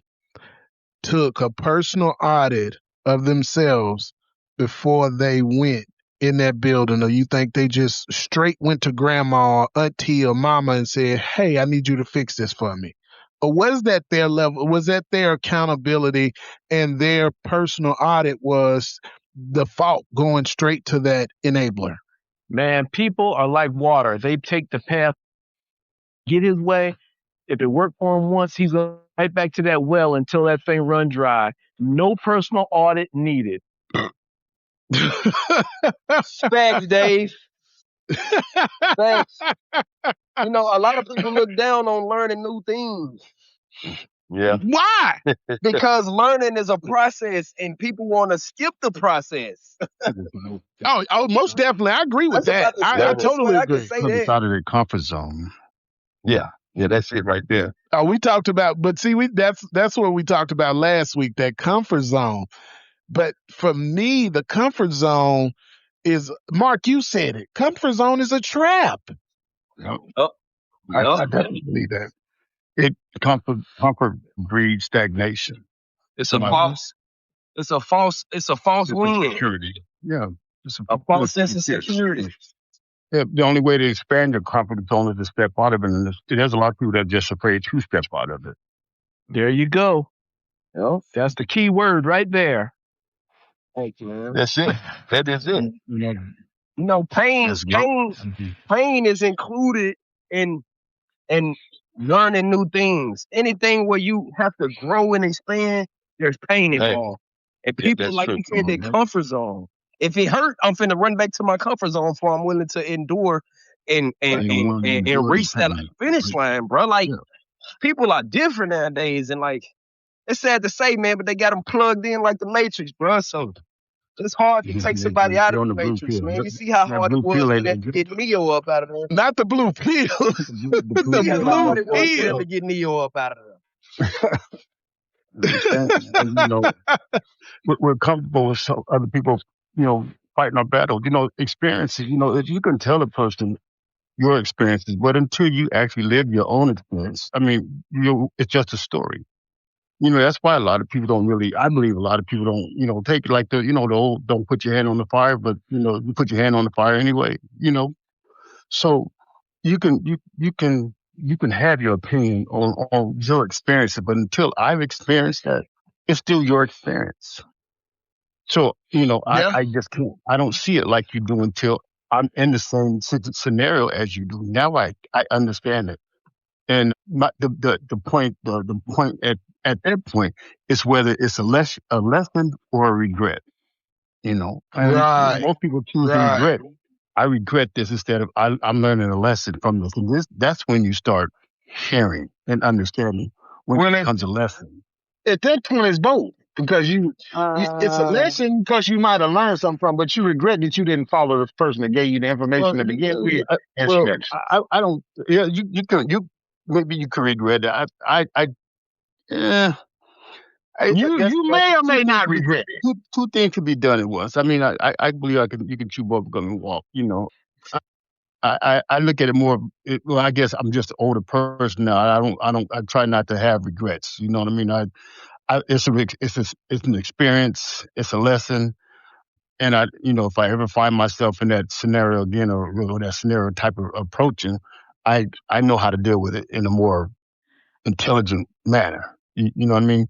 took a personal audit of themselves before they went in that building, or you think they just straight went to grandma or auntie or mama and said, hey, I need you to fix this for me? Or was that their level? Was that their accountability and their personal audit was the fault going straight to that enabler? Man, people are like water. They take the path, get his way. If it worked for him once, he's going right back to that well until that thing run dry. No personal audit needed. Facts, Dave. Facts. A lot of people look down on learning new things. Yeah. Why? Because learning is a process, and people want to skip the process. Oh, most definitely. I agree with That's that. about the I Learning. simplest way totally I can agree. say Because it's that. out of their comfort zone. Yeah. Yeah, that's it right there. Oh, we talked about, but see, that's what we talked about last week, that comfort zone. But for me, the comfort zone is, Mark, you said it. Comfort zone is a trap. Yep. Oh, I yep. definitely believe that. Comfort breeds stagnation. It's a Somebody false. It's a false sense of win. security. Yeah. It's A false sense of yes. security. Yeah, the only way to expand your comfort zone is to step out of it. And there's a lot of people that are just afraid to step out of it. There you go. Yep. That's the key word right there. Thank you, man. That's it. That is it. You know, You know, as long, pain is included in learning new things. Anything where you have to grow and expand, there's pain Hey, involved. And yeah, people, that's like true. you said, their comfort zone. If it hurt, I'm finna run back to my comfort zone for I'm willing to endure and the one who and endured the reach that pain. finish line, bro. Like Yeah. people are different nowadays, and like it's sad to say, man, but they got them plugged in like the Matrix, bro. So it's hard to take somebody out They're of on the the blue Matrix, pill. man. You see how That hard it blue was pill for ain't them that to good. get Neo up out of there. Not the blue pill. The blue The See how pill hard blue it was for them pill. to get Neo up out of and, we're comfortable with some other people, fighting our battle. Experiences, if you can tell a person your experiences, but until you actually live your own experience, I mean, it's just a story. That's why a lot of people don't really, I believe a lot of people don't, take it like the old, don't put your hand on the fire, but, you put your hand on the fire anyway. So you can have your opinion on your experience, but until I've experienced that, it's still your experience. So, Yeah. I just can't, I don't see it like you do until I'm in the same scenario as you do. Now I understand it. And the point at that point is whether it's a lesson or a regret. And Right. most people choose to Right. regret. I regret this instead of I'm learning a lesson from this. And that's when you start sharing and understanding when Well, it becomes a lesson. at that point, it's both because it's a lesson because you might have learned something from, but you regret that you didn't follow the person that gave you the information to begin with. And Well, shit. I don't. Yeah, you maybe you could regret it. Eh, I You guess you like may or may not regret it. two things could be done at once. I mean, I believe you can chew both gum and walk. I look at it more. Well, I guess I'm just an older person now. I try not to have regrets. You know what I mean? It's an experience. It's a lesson. And if I ever find myself in that scenario again, or that scenario type of approaching, I know how to deal with it in a more intelligent manner. You know what I mean?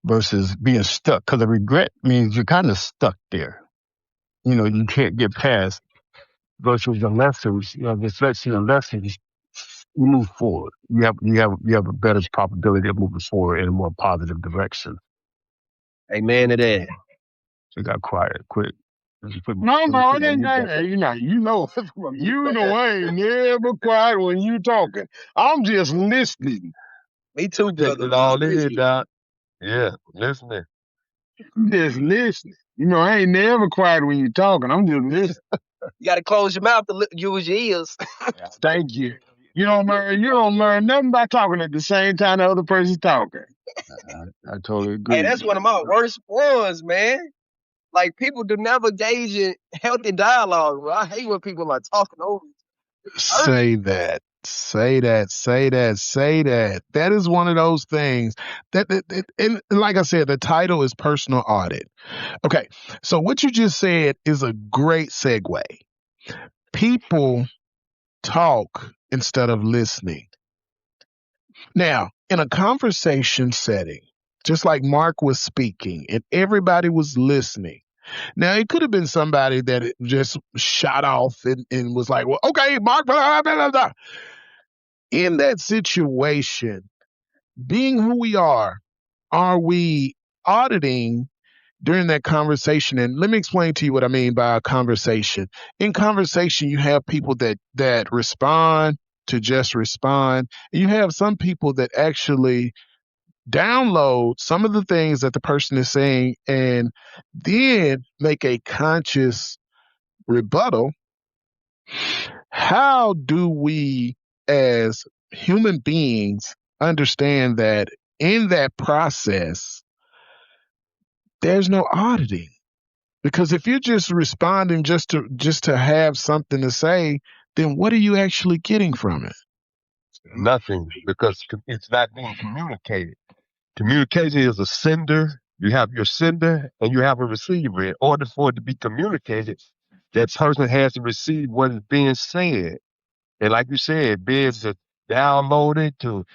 Versus being stuck. Because a regret means you're kind of stuck there. You can't get past. Versus the lessons, this lesson and lessons, you move forward. You have a better probability of moving forward in a more positive direction. there. Amen to that. So it got quiet quick. No, it ain't that. You know, I ain't never quiet when you talking. I'm just listening. Me too, Take brother. it all in, Doc. Yeah, listening. Just listening. I ain't never quiet when you talking. I'm just listening. You got to close your mouth to use your ears. Thank you. You don't learn nothing by talking at the same time the other person's talking. I totally Hey, agree. that's one of my worst ones, man. Like people do never engage in healthy dialogue, bro. I hate when people are talking over. Say that. Say that. Say that. Say that. That is one of those things and like I said, the title is personal audit. Okay. So what you just said is a great segue. People talk instead of listening. Now, in a conversation setting, just like Mark was speaking and everybody was listening. Now, it could have been somebody that just shot off and was like, well, okay, Mark, blah, blah, blah, blah. In that situation, being who we are we auditing during that conversation? And let me explain to you what I mean by a conversation. In conversation, you have people that respond to just respond. And you have some people that actually download some of the things that the person is saying and then make a conscious rebuttal. How do we, as human beings, understand that in that process, there's no auditing? Because if you're just responding just to have something to say, then what are you actually getting from it? Nothing, because it's not being communicated. Communication is a sender. You have your sender and you have a receiver. In order for it to be communicated, that person has to receive what is being said. And like you said, being to download it, to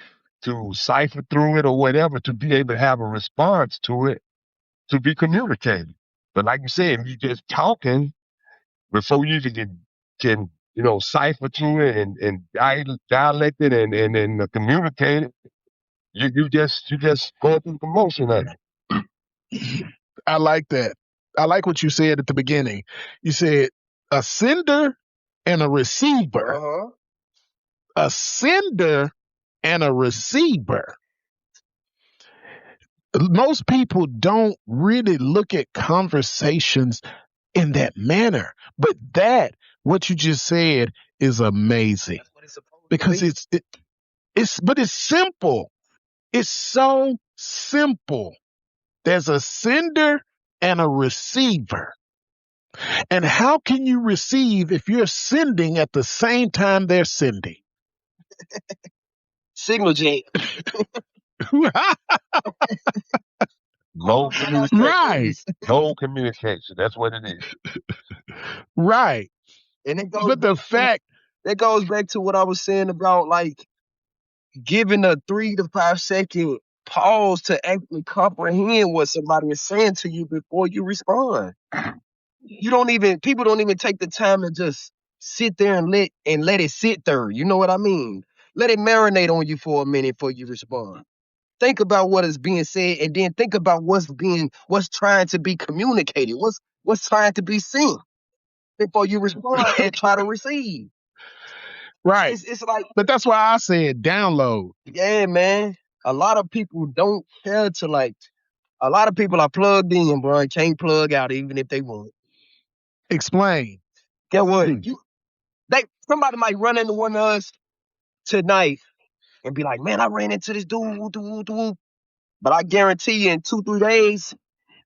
cipher through it or whatever, to be able to have a response to it, to be communicated. But like you said, if you just talking before you even can, cipher through it and dialect it and communicate it, you just going through the motion of it. I like that. I like what you said at the beginning. You said a sender and a receiver. Uh-huh. A sender and a receiver. Most people don't really look at conversations in that manner. But what you just said, is amazing. That's what it's supposed to Because be. it's simple. It's so simple. There's a sender and a receiver. And how can you receive if you're sending at the same time they're sending? Signal jam. Low communication. Right. Low communication. That's what it is. Right. And it goes But the fact that goes back to what I was saying about like giving a 3 to 5 second pause to actually comprehend what somebody is saying to you before you respond. People don't even take the time to just sit there and let it sit there. You know what I mean? Let it marinate on you for a minute before you respond. Think about what is being said and then think about what's trying to be communicated, what's trying to be seen before you respond and try to receive. right. It's like, But that's why I said download. yeah, man. A lot of people don't care to like. A lot of people are plugged in, bro, and can't plug out even if they want. Explain. Get what? Somebody might run into one of us tonight and be like, man, I ran into this dude. But I guarantee you in 2-3 days,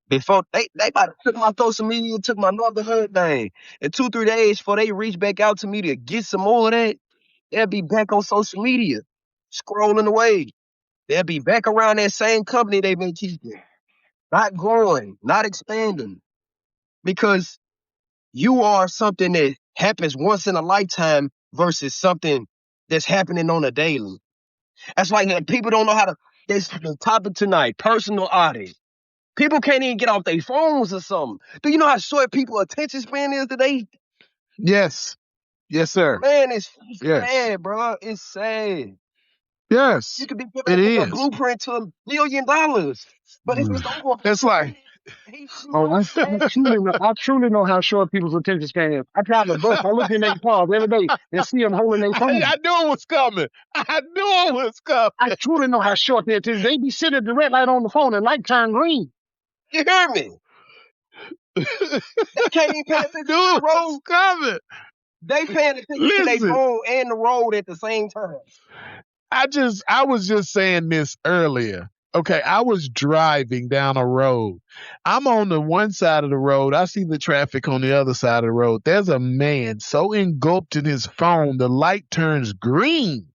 before they might have took my social media, took my number, everything. In 2-3 days, before they reach back out to me to get some more of that, they'll be back on social media, scrolling away. They'll be back around that same company they've been keeping, not growing, not expanding, because you are something that happens once in a lifetime versus something that's happening on a daily. That's like people don't know how to. This the topic tonight: personal audit. People can't even get off their phones or something. Do you know how short people's attention span is today? Yes. Yes, sir. Man, it's Yes. sad, bro. It's sad. Yes. You could be It giving a is. blueprint to $1 billion, but if it's over, It's like I truly know how short people's attention span is. I drive a bus. I look in their paws every day and see them holding their phone. I knew it was coming. I knew it was coming. I truly know how short their attention. They be sitting at the red light on the phone and light turn green. you hear me? They can't even pay attention to Knew the it road. was coming. They paying attention to their Listen. phone and the road at the same time. I was just saying this earlier. Okay, I was driving down a road. I'm on the one side of the road. I see the traffic on the other side of the road. There's a man so engulfed in his phone, the light turns green.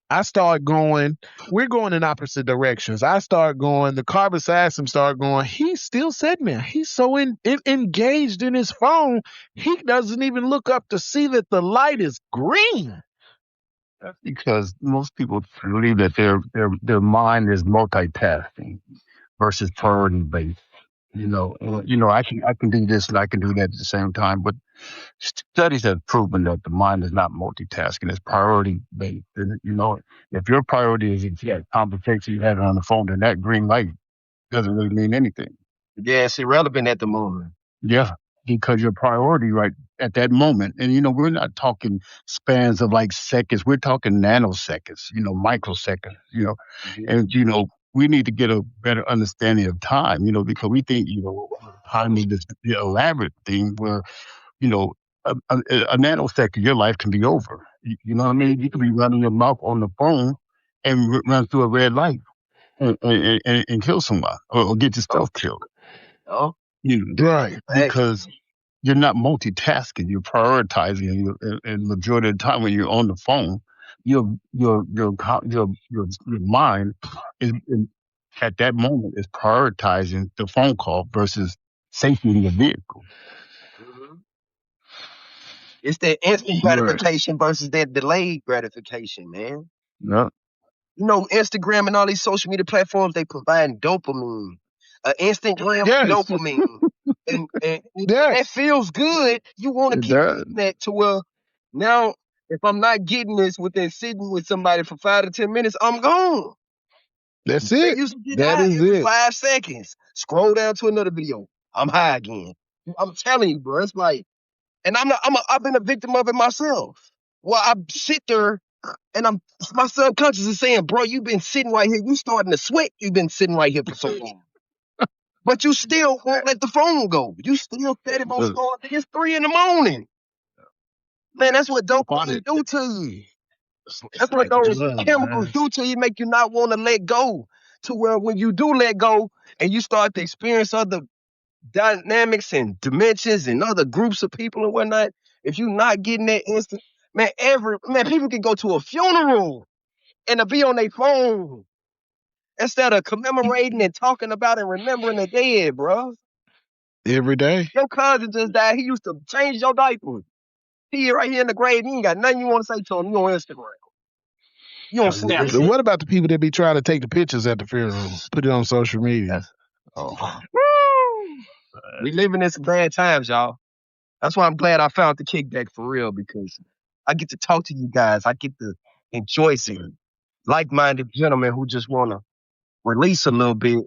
I start going. We're going in opposite directions. I start going. The car beside him start going. He's still sitting there. He's so engaged in his phone, he doesn't even look up to see that the light is green. That's because most people believe that their mind is multitasking versus priority based. I can do this and I can do that at the same time. But studies have proven that the mind is not multitasking; it's priority based. If your priority is that conversation you had on the phone, then that green light doesn't really mean anything. Yeah, it's irrelevant at the moment. Yeah, because your priority right at that moment, and we're not talking spans of like seconds. We're talking nanoseconds. Microseconds. And we need to get a better understanding of time, because we think, time is this elaborate thing where, you know, a nanosecond, your life can be over. You know what I mean? You could be running your mouth on the phone and run through a red light and kill someone or get yourself killed. Oh, Right. Because you're not multitasking, you're prioritizing, and majority of the time when you're on the phone, your mind is at that moment is prioritizing the phone call versus safety in your vehicle. mhm. It's that instant Right. gratification versus that delayed gratification, man. Yeah. Instagram and all these social media platforms, they provide dopamine, Instagram Yes. dopamine. And that Yes. feels good. You want to It keep does. getting that to where now, if I'm not getting this within sitting with somebody for 5 to 10 minutes, I'm gone. That's They it. used to get That high is every it. 5 seconds. Scroll down to another video. I'm high again. I'm telling you, bro. It's like, and I've been a victim of it myself. Well, I sit there and my subconscious is saying, bro, you've been sitting right here. You starting to sweat. You've been sitting right here for so long. But you still won't let the phone go. You still set it on start. It's 3 in the morning. Man, that's what dopamine do to you. That's what those chemicals do to you, make you not want to let go. To where when you do let go and you start to experience other dynamics and dimensions and other groups of people and whatnot, if you're not getting that instant, man, people can go to a funeral and to be on their phone instead of commemorating and talking about and remembering the dead, bro. Every day. Your cousin just died. He used to change your diaper. He right here in the grave. You ain't got nothing you want to say to him. You on Instagram. You on But Snapchat. what about the people that be trying to take the pictures at the funeral, put it on social media? Oh, We living in some bad times, y'all. That's why I'm glad I found the kickback for real, because I get to talk to you guys. I get to enjoy seeing like-minded gentlemen who just want to release a little bit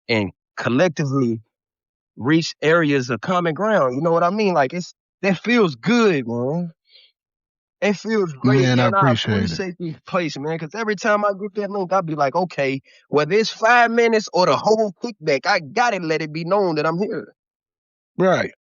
and collectively reach areas of common ground. You know what I mean? Like that feels good, man. It feels great, Man, I man. I appreciate it. appreciate this place, man. Because every time I get that link, I'll be like, okay, whether it's 5 minutes or the whole kickback, I gotta let it be known that I'm here. Right.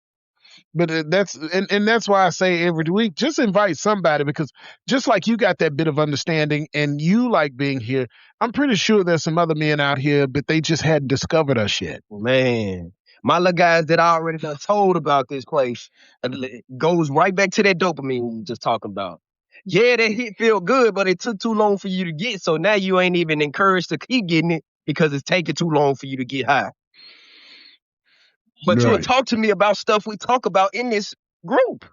But and that's why I say every week, just invite somebody, because just like you got that bit of understanding and you like being here, I'm pretty sure there's some other men out here, but they just hadn't discovered us yet. Man, my little guys that I already done told about this place goes right back to that dopamine we were just talking about. Yeah, that hit feel good, but it took too long for you to get. So now you ain't even encouraged to keep getting it because it's taking too long for you to get high. But you'll Right. talk to me about stuff we talk about in this group.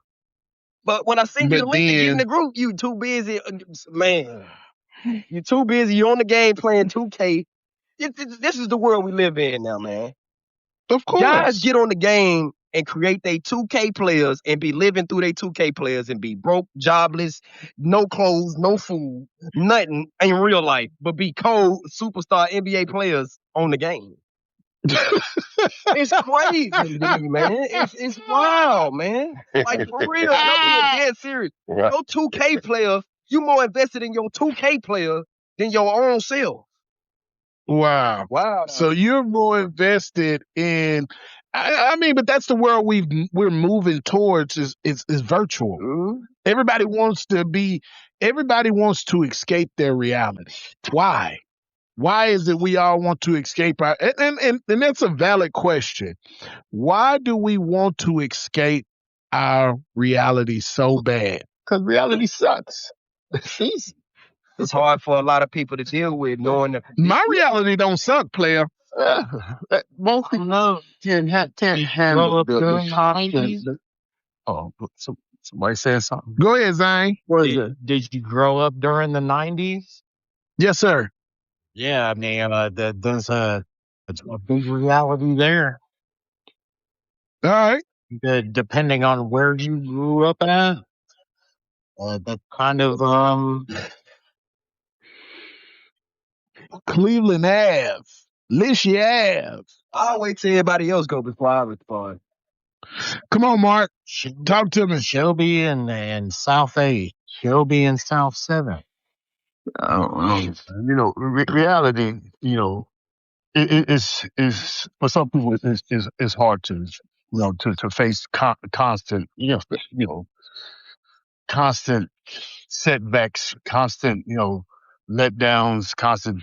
But when I send you the But link to get in the then, group, you too busy. Man, you too busy. You on the game playing 2K. This is the world we live in now, man. of Guys course, get on the game and create their 2K players and be living through their 2K players and be broke, jobless, no clothes, no food, nothing in real life, but be cold superstar NBA players on the game. It's crazy to me, man. It's wild, man. Like for real, and I'm being dead serious. Right. Your 2K player, you more invested in your 2K player than your own self. wow. Wow. So you're more invested in. I mean, but that's the world we're moving towards is virtual. Mhm. Everybody wants to be. Everybody wants to escape their reality. Why? Why is it we all want to escape our and that's a valid question. Why do we want to escape our reality so bad? because reality sucks. It's easy. It's hard for a lot of people to deal with knowing the My reality don't suck, player. Most people know can handle Grow up the during the constant. 90s? Oh, somebody saying something. Go ahead, Zane. What is it? Did you grow up during the 90s? Yes, sir. Yeah, I mean, there's a big reality there. All right. Depending on where you grew up at, that kind of Cleveland Ave. Lishy Ave. I'll wait till everybody else go before I respond. Come on, Mark. Talk to me. Shelby and South 8, Shelby and South 7. I don't. Reality, is for some people is hard to to face constant constant setbacks, constant letdowns, constant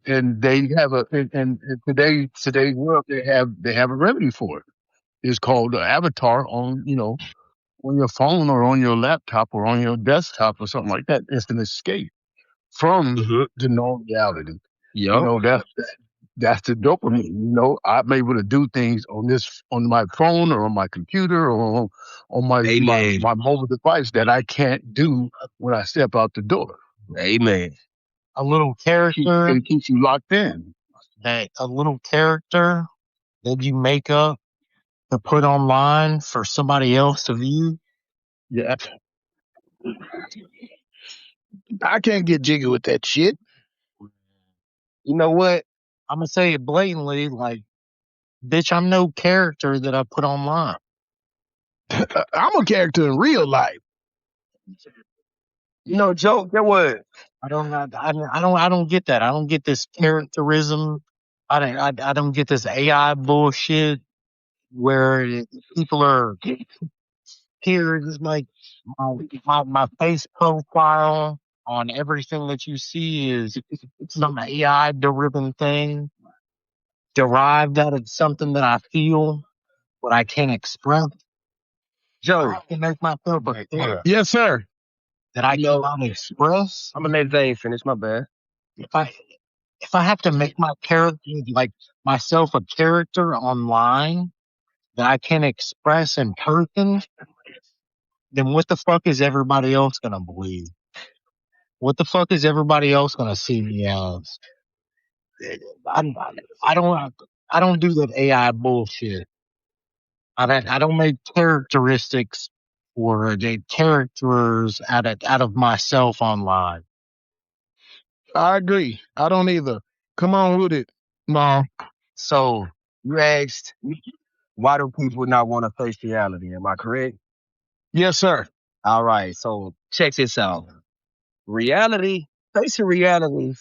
and they have in today's world they have a remedy for it. It's called the avatar on your phone or on your laptop or on your desktop or something like that. It's an escape from Mhm. the known reality. Yup. That's the dopamine. I'm able to do things on my phone or on my computer or on Amen. my mobile device that I can't do when I step out the door. Amen. A little character It keeps you locked in. a little character that you make up to put online for somebody else to view. Yeah. I can't get jiggy with that shit. You know what? I'm gonna say it blatantly, like, bitch, I'm no character that I put online. I'm a character in real life. You know, Joe, get what? I don't get that. I don't get this characterism. I don't get this AI bullshit where people are here. It's like my face profile on everything that you see is some AI driven thing derived out of something that I feel, but I can't express. Joe, I can make myself a character Yes, sir. that I you know, cannot express. I'm gonna let Zane finish. My bad. If I if I have to make my character like myself a character online that I can express in person, then what the fuck is everybody else gonna believe? What the fuck is everybody else gonna see me as? I, I don't I don't do that AI bullshit. I don't make characteristics or the characters out of myself online. I agree. I don't either. Come on with it, Mom. So you asked, why do people not want to face reality? Am I correct? Yes, sir. All right. So check this out. Reality, facing reality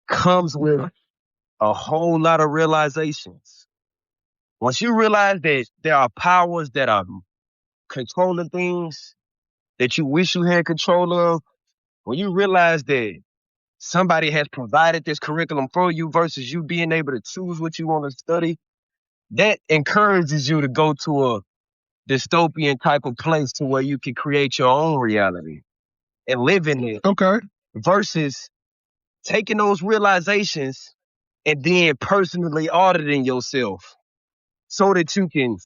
comes with a whole lot of realizations. Once you realize that there are powers that are controlling things that you wish you had control of, when you realize that somebody has provided this curriculum for you versus you being able to choose what you want to study, that encourages you to go to a dystopian type of place to where you can create your own reality and live in it Okay. versus taking those realizations and then personally auditing yourself so that you can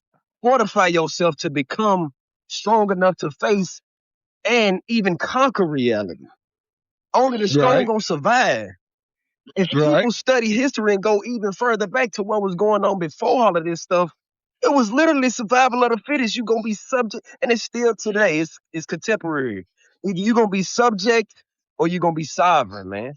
fortify yourself to become strong enough to face and even conquer reality. Only the strong Right. gonna survive. If Right. people study history and go even further back to what was going on before all of this stuff, it was literally survival of the fittest. You're gonna be subject, and it's still today. It's contemporary. Either you're gonna be subject or you're gonna be sovereign, man.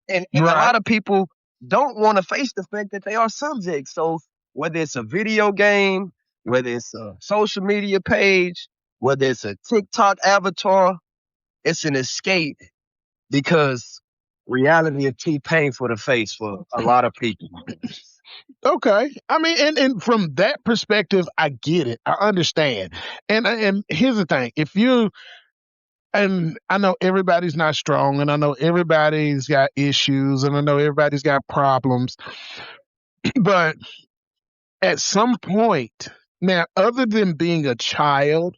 And a Right. lot of people don't want to face the fact that they are subject. So whether it's a video game, whether it's a social media page, whether it's a TikTok avatar, it's an escape because reality is too painful to face for a lot of people. Okay. I mean, and from that perspective, I get it. I understand. And here's the thing: if you and I know everybody's not strong, and I know everybody's got issues, and I know everybody's got problems, but at some point, now, other than being a child,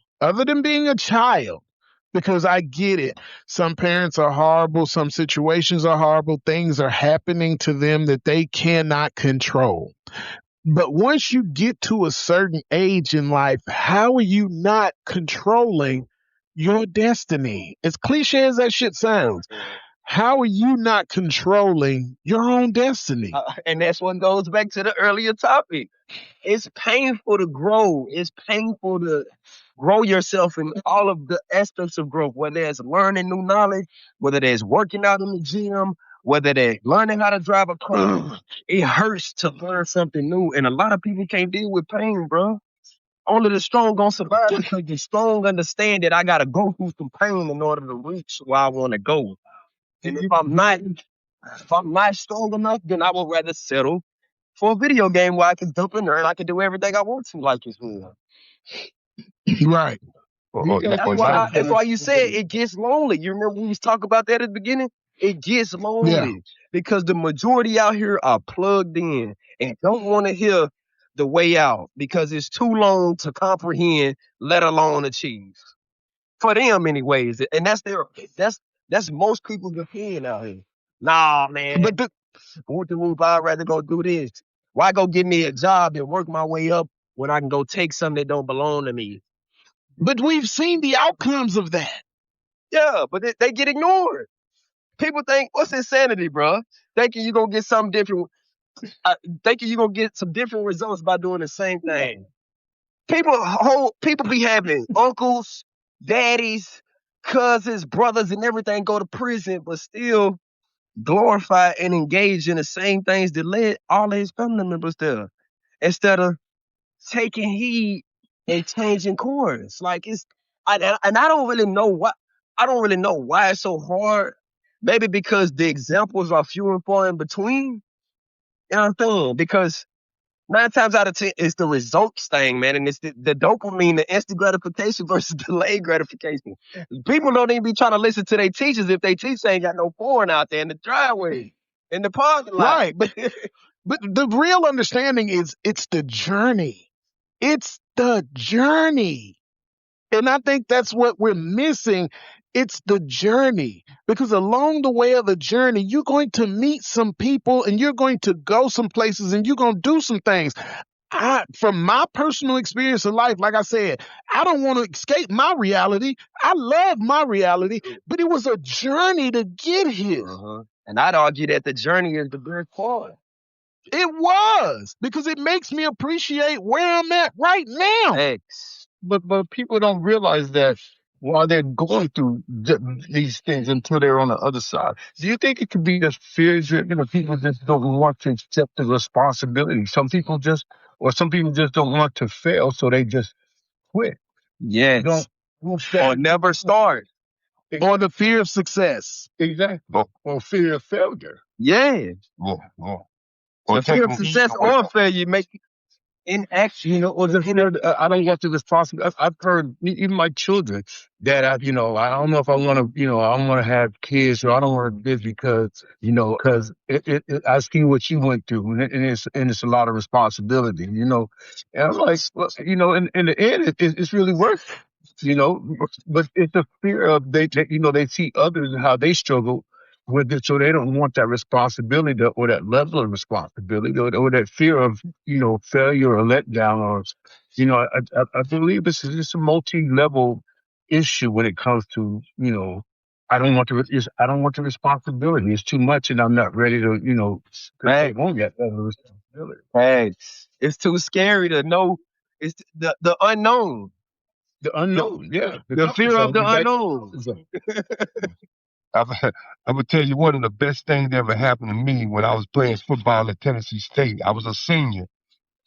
because I get it. Some parents are horrible, some situations are horrible, things are happening to them that they cannot control. But once you get to a certain age in life, how are you not controlling your destiny? As cliche as that shit sounds, how are you not controlling your own destiny? And that's what goes back to the earlier topic. It's painful to grow. It's painful to grow yourself in all of the aspects of growth, whether it's learning new knowledge, whether it's working out in the gym, whether they're learning how to drive a car. It hurts to learn something new. And a lot of people can't deal with pain, bro. Only the strong gonna survive because the strong understand that I gotta go through some pain in order to reach where I wanna go. And if I'm not strong enough, then I would rather settle for a video game where I can jump in there and I can do everything I want to like it's real. Right. That's why you said it gets lonely. You remember we was talking about that at the beginning? It gets lonely because the majority out here are plugged in and don't want to hear the way out because it's too long to comprehend, let alone achieve. For them, anyways, and that's most people's opinion out here. Nah, man. But I'd rather go do this. Why go get me a job and work my way up when I can go take something that don't belong to me? But we've seen the outcomes of that. Yeah, but they get ignored. People think, what's insanity, bro? Thinking you're going to get something different. Thinking you're going to get some different results by doing the same thing. People be having uncles, daddies, cousins, brothers, and everything go to prison, but still glorify and engage in the same things that led all of his family members there. Instead of taking heed and changing course. Like and I don't really know what I don't really know why it's so hard. Maybe because the examples are few and far in between. You know what I'm saying? Because 9 times out of 10, it's the results thing, man. And it's the dopamine, the instant gratification versus delayed gratification. People don't even be trying to listen to their teachers if they teachers ain't got no porn out there in the driveway, in the parking lot. Right. But the real understanding is it's the journey. It's the journey. And I think that's what we're missing. It's the journey. Because along the way of the journey, you're going to meet some people and you're going to go some places and you're going to do some things. From my personal experience of life, like I said, I don't want to escape my reality. I love my reality, but it was a journey to get here. And I'd argue that the journey is the best part. It was, because it makes me appreciate where I'm at right now. Thanks. But people don't realize that while they're going through these things until they're on the other side. Do you think it could be just fear driven, or people just don't want to accept the responsibility? Some people just don't want to fail, so they just quit. Yes. Or never start. Or the fear of success. Exactly. Or fear of failure. Yeah. Or The fear of success or failure make inaction. You know, or the fear I don't want to responsibility. I've heard even my children that I don't know if I want to, I don't want to have kids, or I don't want to do this because I see what you went through, and it's a lot of responsibility, and I'm like, well, in the end, it's really worth it, but it's the fear of they see others and how they struggle with it, so they don't want that responsibility or that level of responsibility or that fear of failure or letdown, or I believe this is just a multi-level issue when it comes to I don't want the responsibility. It's too much, and I'm not ready to take on that level of responsibility. Thanks. It's too scary to know. It's the unknown. The unknown, yeah. The fear of the unknown. I'm gonna tell you one of the best things that ever happened to me when I was playing football at Tennessee State. I was a senior,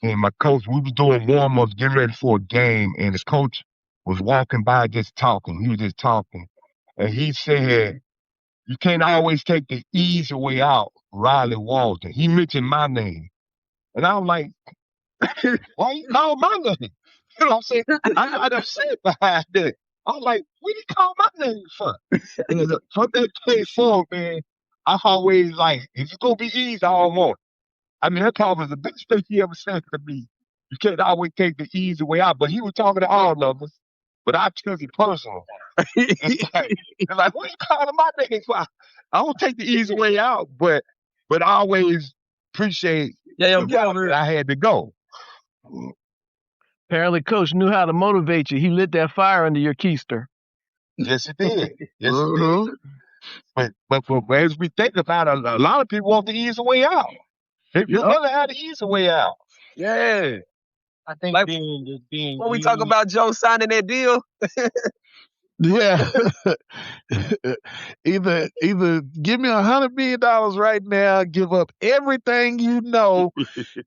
and my coach, we was doing warm-ups, getting ready for a game, and the coach was walking by just talking. He was just talking. And he said, you can't always take the easy way out, Riley Walton. He mentioned my name. And I was like, why you call my name? You know what I'm saying? I got upset behind that. I was like, what did you call my name for? And from that day forward, man, I always like, if it's going to be easy, I don't want it. I mean, that probably was the best thing he ever said to me. You can't always take the easy way out. But he was talking to all of us, but I took it personal. It's like, what are you calling my name for? I don't take the easy way out, but I always appreciate the route that I had to go. Apparently, Coach knew how to motivate you. He lit that fire under your keister. Yes, it did. Yes, it did. But as we think about it, a lot of people want the easy way out. They really have the easy way out. Yeah. I think Like, being when we talk about Joe signing that deal, Yeah. Either give me $100 million right now, give up everything you know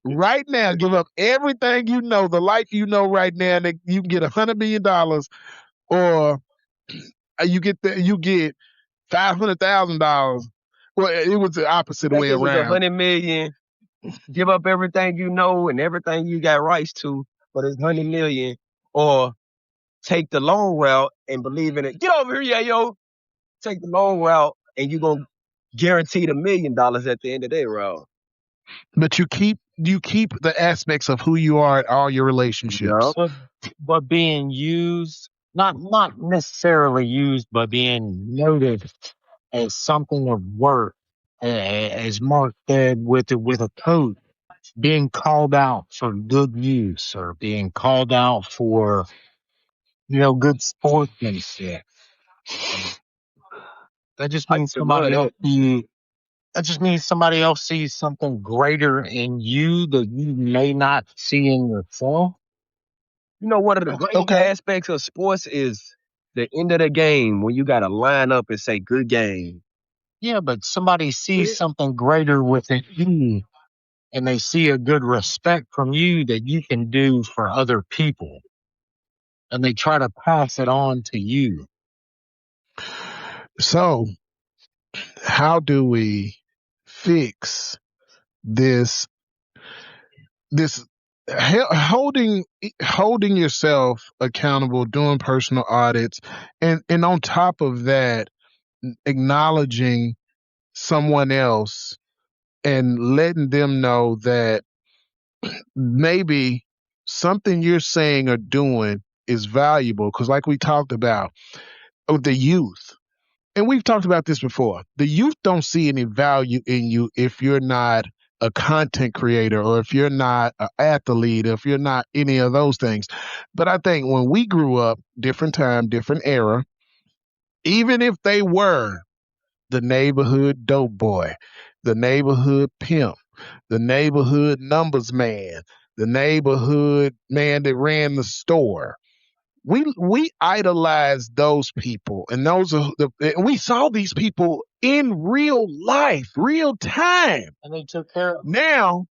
right now, give up everything you know, the life you know right now, and you can get $100 million, or you get $500,000. Well, it was the opposite Think way it was a around. 100 million. Give up everything you know and everything you got rights to for this 100 million, or take the long route and believe in it. Get over here, yeah, yo. Take the long route and you're gonna guarantee $1 million at the end of that route. But you keep the aspects of who you are in all your relationships. Yup. But being used, not necessarily used, but being noted as something of worth, as Mark said with a coach, being called out for good use or being called out for good sportsmanship. That just I means used to love somebody else that. see. That just means somebody else sees something greater in you that you may not see in yourself. You know, one of the greatest Okay. aspects of sports is the end of the game when you gotta line up and say good game. Yeah, but somebody sees something greater within you and they see a good respect from you that you can do for other people and they try to pass it on to you. So, how do we fix this this holding yourself accountable, doing personal audits, and on top of that, acknowledging someone else and letting them know that maybe something you're saying or doing is valuable, because like we talked about, the youth, and we've talked about this before, the youth don't see any value in you if you're not a content creator, or if you're not an athlete, or if you're not any of those things. But I think when we grew up, different time, different era, even if they were the neighborhood dope boy, the neighborhood pimp, the neighborhood numbers man, the neighborhood man that ran the store, we idolized those people, and and we saw these people in real life, real time. And they took care of Now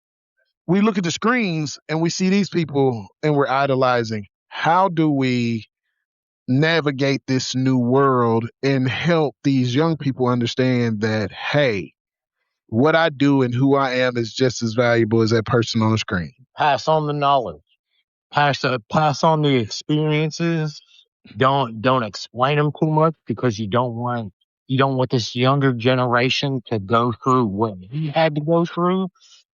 we look at the screens and we see these people and we're idolizing. How do we navigate this new world and help these young people understand that, hey, what I do and who I am is just as valuable as that person on the screen? pass on the knowledge, pass on the experiences. Don't explain them too much because you don't want this younger generation to go through what he had to go through.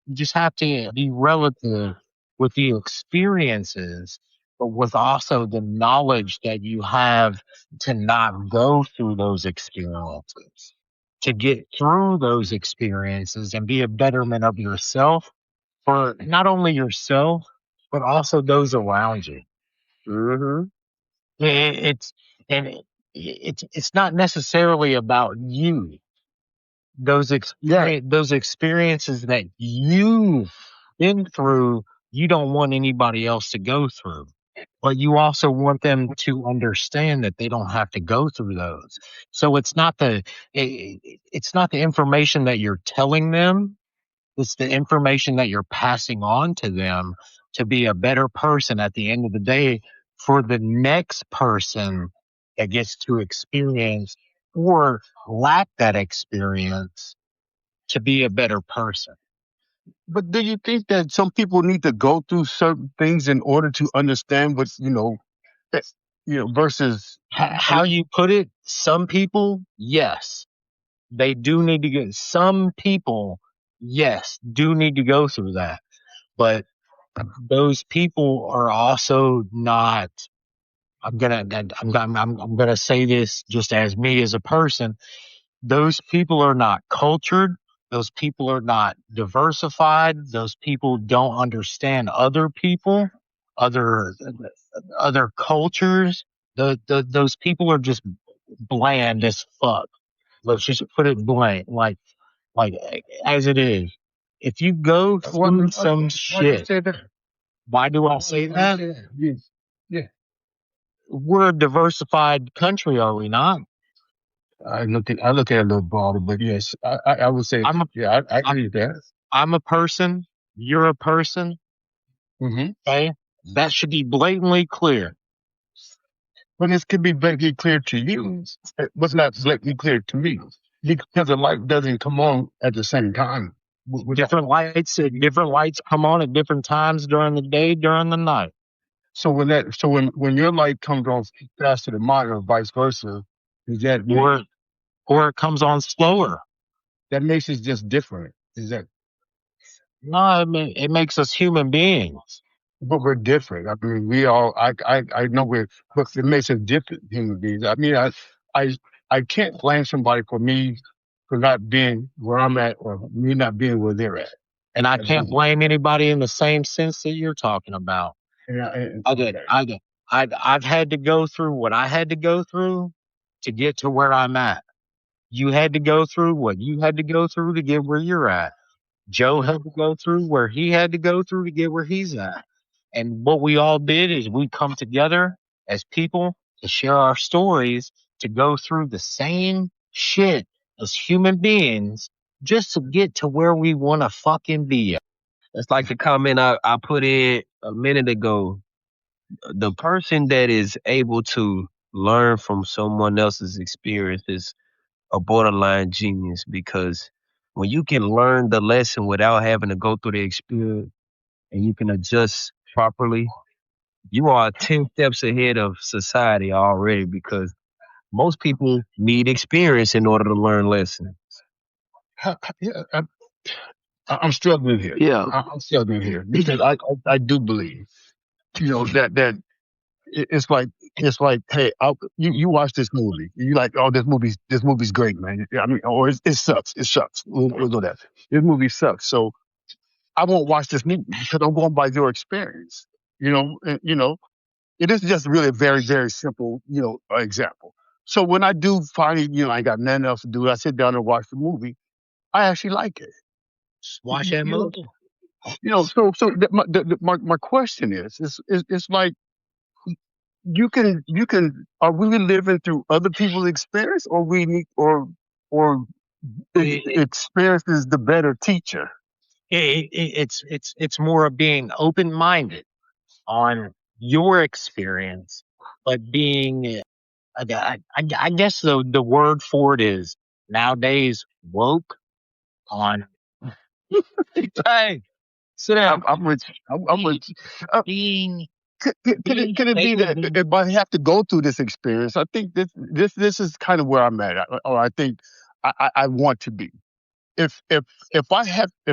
You just have to be relative with the experiences, but with also the knowledge that you have to not go through those experiences, to get through those experiences and be a betterment of yourself for not only yourself, but also those around you. Mm-hmm. It's and it's not necessarily about you. Right. Those experiences that you've been through, you don't want anybody else to go through. But you also want them to understand that they don't have to go through those. So it's not the information that you're telling them, it's the information that you're passing on to them to be a better person at the end of the day for the next person that gets to experience or lack that experience to be a better person. But do you think that some people need to go through certain things in order to understand what's, that, versus, How you put it, some people, yes, they do need to get, some people, yes, do need to go through that. But those people are also not, I'm gonna say this just as me as a person. Those people are not cultured. Those people are not diversified. Those people don't understand other people, other other cultures. Those people are just bland as fuck. Let's just put it blank, like as it is. If you go through some why do you shit, say that? why do I say Why do you that? say that? Yeah. Yeah. we're a diversified country, are we not? I look at it a little broader, but yes, I would say, I'm a, yeah, I I'm, agree with that. I'm a person. You're a person. Hmm. Okay. That should be blatantly clear. But this could be blatantly clear to you. It was not blatantly clear to me because the light doesn't come on at the same time. Different lights come on at different times during the day, during the night. So when your light comes on faster than mine, or vice versa, is that Or it comes on slower. that makes it just different? Is that? No, it makes us human beings. But we're different. I mean, we all. I know we're. But it makes us different human beings. I mean, I I can't blame somebody for me for not being where I'm at, or me not being where they're at. And I And, can't blame anybody in the same sense that you're talking about. I did. okay. I did. I've had to go through what I had to go through to get to where I'm at. You had to go through what you had to go through to get where you're at. Joe had to go through where he had to go through to get where he's at. And what we all did is we come together as people to share our stories, to go through the same shit as human beings just to get to where we want to fucking be. That's like the comment I put in a minute ago. The person that is able to learn from someone else's experience is a borderline genius because when you can learn the lesson without having to go through the experience and you can adjust properly, you are 10 steps ahead of society already because most people need experience in order to learn lessons. Yeah, I'm struggling here. Yeah. I'm struggling here because I do believe, that it's like, hey, you watch this movie, you like, oh, this movie's great, man. I mean, or it sucks, it sucks. We'll go that. This movie sucks, so I won't watch this movie because I'm going by your experience. It is just really a very, very simple, example. So when I do finally, I got nothing else to do, I sit down and watch the movie. I actually like it. Watch that You know, movie. my question is it's like you can are we living through other people's experience, or we need or experience is the better teacher? It's more of being open minded on your experience, but being I guess the word for it is nowadays woke on. Hey, sit down. I'm with you. I'm with you. Being Could it be that if I have to go through this experience, I think this is kind of where I'm at, or I think I want to be. If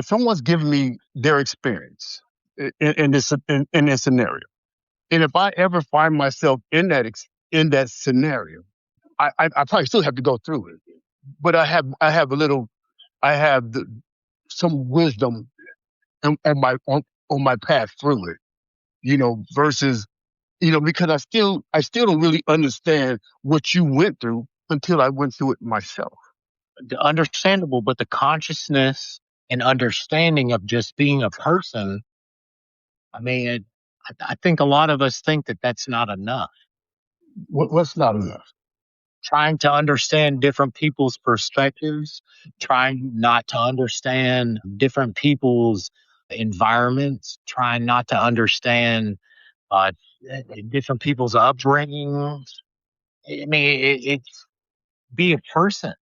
someone's giving me their experience in this scenario, and if I ever find myself in that scenario, I probably still have to go through it, but I have some wisdom on my path through it, versus, because I still don't really understand what you went through until I went through it myself. understandable, but the consciousness and understanding of just being a person. I mean, I think a lot of us think that that's not enough. What's not enough? Trying to understand different people's perspectives, trying not to understand different people's environments, trying not to understand uh, different people's upbringings. I mean, it's be a person,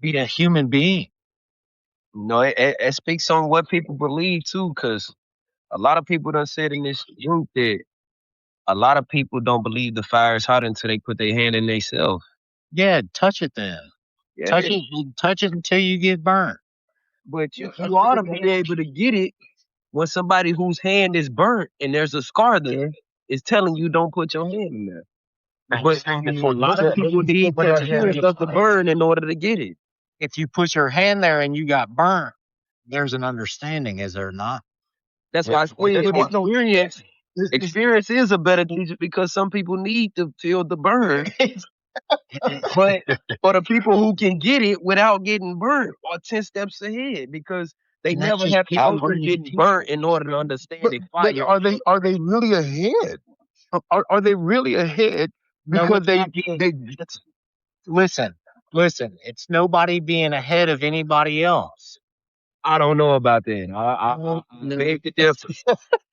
be a human being. No, it speaks on what people believe too, because a lot of people done said in this group that a lot of people don't believe the fire is hot until they put their hand in themselves. Yeah, touch it then. Yeah, Touch it until you get burnt. but you ought to be able to get it when somebody whose hand is burnt and there's a scar there is telling you don't put your hand in there. But A lot some of people people need put the their hand experience of the burn in order to get it. if you put your hand there and you got burnt, there's an understanding, is there not? That's why I explained with No, experience. Experience is a better teacher because some people need to feel the burn. But for the people who can get it without getting burnt are 10 steps ahead because they And that's never just have to people go through who getting burnt in order to understand but the but fire. are they really ahead? Are they really ahead No, because it's not listen, listen. It's nobody being ahead of anybody else. I don't know about that. No, Beg to differ.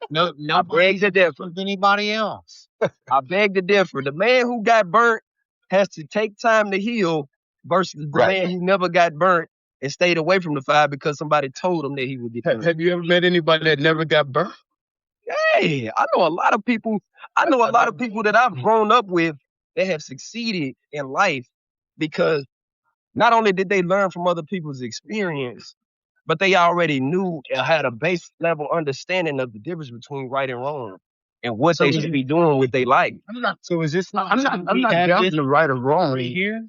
no, I beg nobody's to ahead differ. of anybody else. I beg to differ. The man who got burnt has to take time to heal versus the Right. man who never got burnt and stayed away from the fire because somebody told him that he would get burnt. Have you ever met anybody that never got burnt? Hey, I know a lot of people. I know a lot of people that I've grown up with that have succeeded in life because not only did they learn from other people's experience, but they already knew and had a base level understanding of the difference between right and wrong and what So they should be doing with their life. I'm not. So is this not? I'm not. I'm We not have doubting this the right or wrong. right here.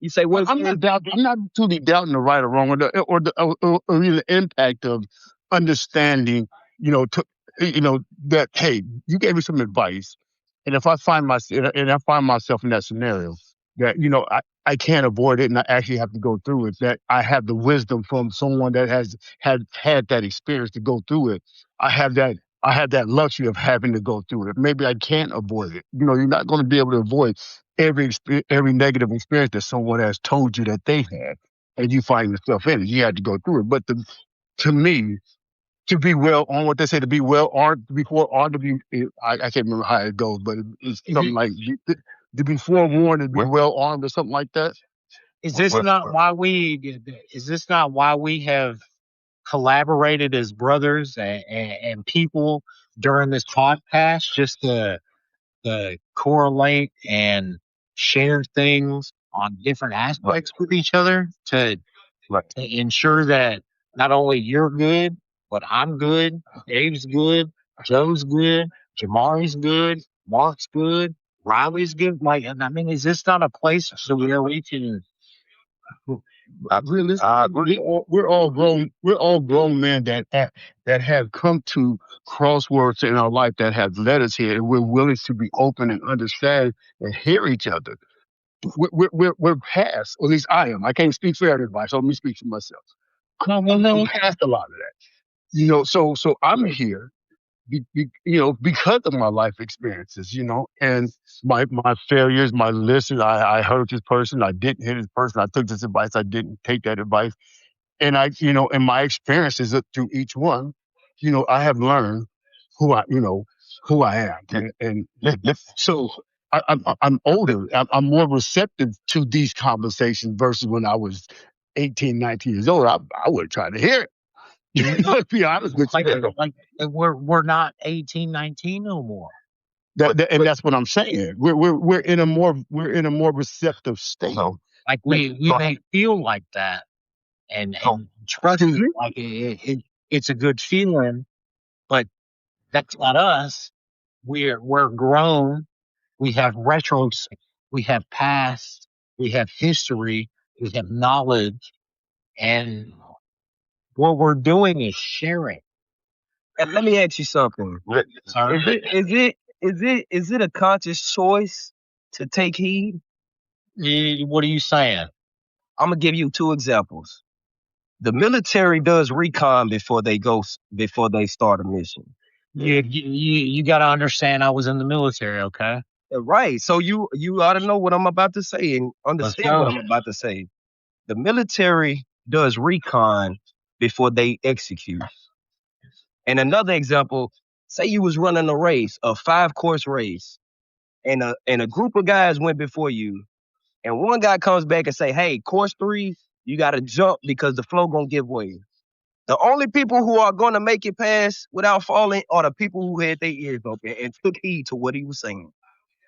You say what? I'm not doubting. I'm not truly doubting the right or wrong, or even the impact of understanding. You know, that hey, you gave me some advice, and if I find myself in that scenario, that I can't avoid it, and I actually have to go through it. That I have the wisdom from someone that has had that experience to go through it. I have that. I have that luxury of having to go through it. Maybe I can't avoid it. You're not going to be able to avoid every negative experience that someone has told you that they had, and you find yourself in it. You had to go through it. But to me, to be well on what they say, to be well armed, to be forearmed, I can't remember how it goes, but it's something like to be forewarned and be well armed or something like that. Is this not why we? Is this not why we have collaborated as brothers and people during this podcast, just to correlate and share things on different aspects with each other to ensure that not only you're good, but I'm good, Dave's good, Joe's good, Jamari's good, Mark's good, Riley's good. Like, I mean, is this not a place where we can? Realistically, we're all grown. We're all grown men that have come to crosswords in our life that have led us here, and we're willing to be open and understand and hear each other. We're past, or at least I am. I can't speak for everybody, so let me speak for myself. I'm past a lot of that. So I'm here because of my life experiences, and my failures, my listen. I hurt this person. I didn't hit this person. I took this advice. I didn't take that advice. And in my experiences through each one, I have learned who I am. So I'm older. I'm more receptive to these conversations versus when I was 18, 19 years old. I would try to hear it. Let's be honest with you. Like we're not 18, 19 no more. And that's what I'm saying. We're in a more receptive state. Like we may feel like that, and trust me, like it's a good feeling, but that's not us. We're grown. We have retros. We have past. We have history. We have knowledge, and what we're doing is sharing. And let me ask you something. Sorry. Is it a conscious choice to take heed? What are you saying? I'm gonna give you two examples. The military does recon before they start a mission. You got to understand. I was in the military. Okay. Right. So you ought to know what I'm about to say and Let's understand what go. I'm about to say. The military does recon before they execute. And another example, say you was running a race, a 5-course race, and a group of guys went before you, and one guy comes back and say, "Hey, course 3, you got to jump because the flow gonna give way." The only people who are gonna make it past without falling are the people who had their ears open and took heed to what he was saying.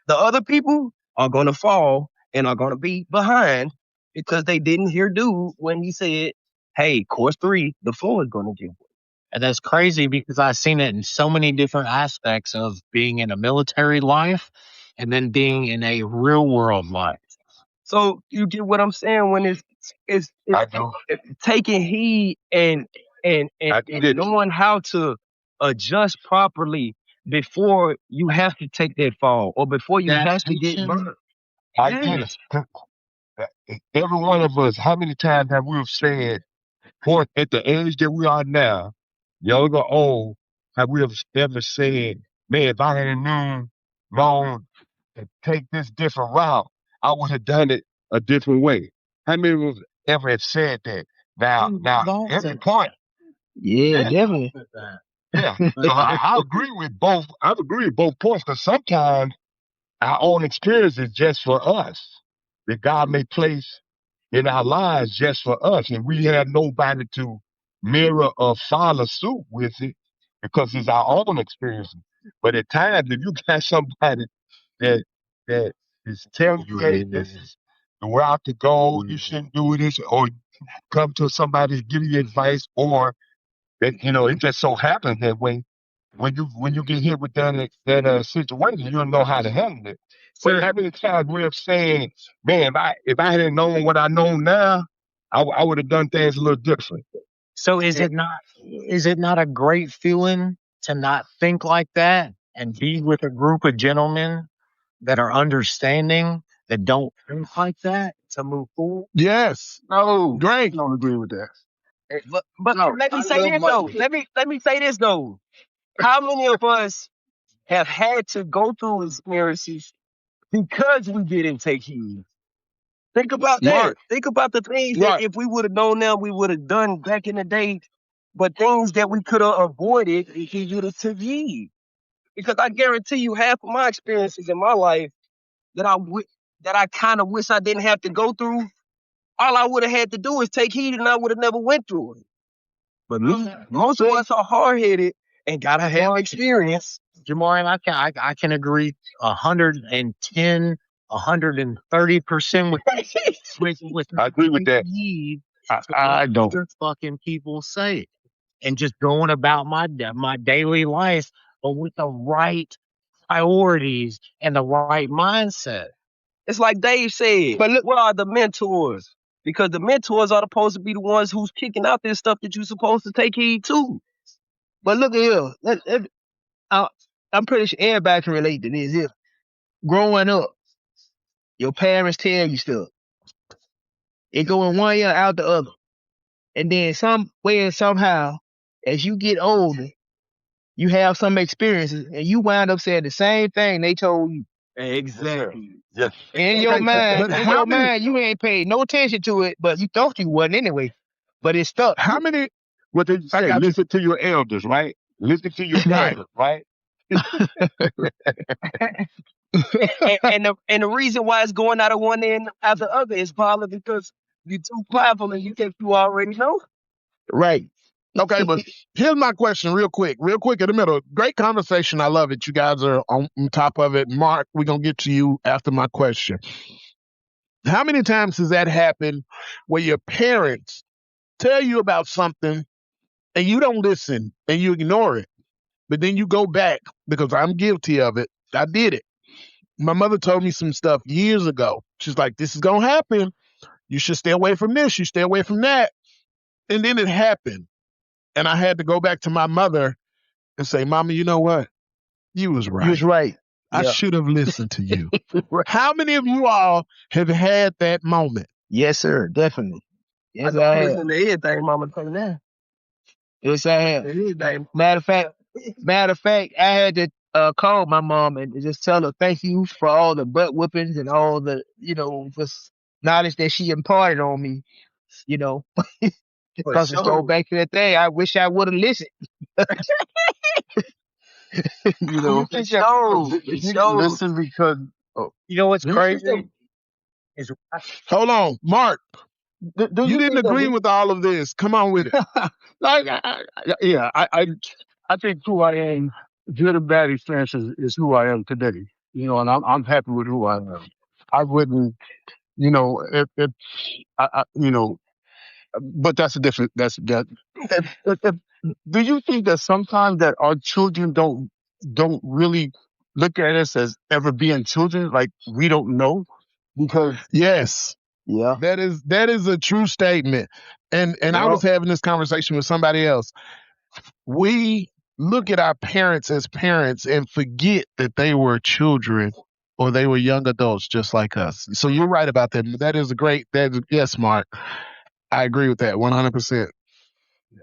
The other people are gonna fall and are gonna be behind because they didn't hear dude when he said, "Hey, course 3, the flow is gonna give way." And that's crazy because I've seen it in so many different aspects of being in a military life and then being in a real world life. So you get what I'm saying when I do. it's taking heed and knowing how to adjust properly before you have to take that fall or before you have to get burned. I get it. Every one of us, how many times have we said, at the age that we are now, young or old, have we ever said, man, if I had known long and take this different route, I would have done it a different way. How many of us ever have said that? Now, every point, Yeah, definitely. yeah. So I agree with both. I agree with both points because sometimes our own experience is just for us that God may place in our lives just for us, and we have nobody to mirror or follow suit with it because it's our own experience. But at times, if you got somebody that that is telling you, hey, this is the route to go, you shouldn't do this, or come to somebody to give you advice, or that it just so happens that when you get hit with that situation, you don't know how to handle it. But how many times we have saying, man, if I hadn't known what I know now, I would have done things a little different. So is it not a great feeling to not think like that and be with a group of gentlemen that are understanding, that don't think like that, to move forward? Yes. No, I Great. don't agree with that. But No, let me I say love this my though. Let me say this though. How many of us have had to go through experiences because we didn't take heed? Think about that. Right. Think about the things that Right. if we would have known now, we would have done back in the day. But things that we could have avoided if you would have took heed. Because I guarantee you, half of my experiences in my life that that I kind of wish I didn't have to go through. All I would have had to do is take heed, and I would have never went through it. But me, most of us are hard headed and gotta have experience. Jamari, I can agree 110, 130% with I agree with that. need I, to what I don't. other fucking people say, and just going about my daily life, but with the right priorities and the right mindset. It's like Dave said, But look, what are the mentors? Because the mentors are supposed to be the ones who's kicking out this stuff that you're supposed to take heed to. But look at here. I, I'm pretty sure everybody can relate to this. Here, growing up, your parents tell you stuff. It go in one ear out the other. And then some way and somehow, as you get older, you have some experiences and you wind up saying the same thing they told you. Exactly. Yes. but In how your many mind, you ain't paid no attention to it, but you thought you wasn't anyway. But it stuck. how many What did you I say? got you. Listen to your elders, right? Listen to your Right. elders, right? And the reason why it's going out of one end out the other is probably because you're too prideful and you think you already know. Right. Okay, but here's my question real quick in the middle. Great conversation. I love it. You guys are on top of it. Mark, we're going to get to you after my question. How many times has that happened where your parents tell you about something and you don't listen and you ignore it? But then you go back because I'm guilty of it. I did it. My mother told me some stuff years ago. She's like, this is going to happen. You should stay away from this. You stay away from that. And then it happened. And I had to go back to my mother and say, Mama, you know what? You was You was right. right. I Yeah. should have listened to you. Right. How many of you all have had that moment? Yes, sir. Definitely. Yes, I have. Listen to everything, Mama. Tell you now. Yes, I have. Everything. Matter of fact, I had to call my mom and just tell her thank you for all the butt whoopings and all the just knowledge that she imparted on me. You know, because it's go back to that thing. I wish I would have listened. You Do you know, think that it you shows. listen because You know what's do you think crazy? Is Hold on, Mark. do You you didn't think that agree with all of this. Come on with it. like yeah, I think who I am, good or bad experiences is who I am today. And I'm happy with who I am. I wouldn't, if but that's a different. That's that. If, do you think that sometimes that our children don't really look at us as ever being children, like we don't know, because Yes. Yeah. That is a true statement. And I was having this conversation with somebody else. We look at our parents as parents and forget that they were children or they were young adults just like us. So you're right about that. That is a great yes, Mark. I agree with that 100%.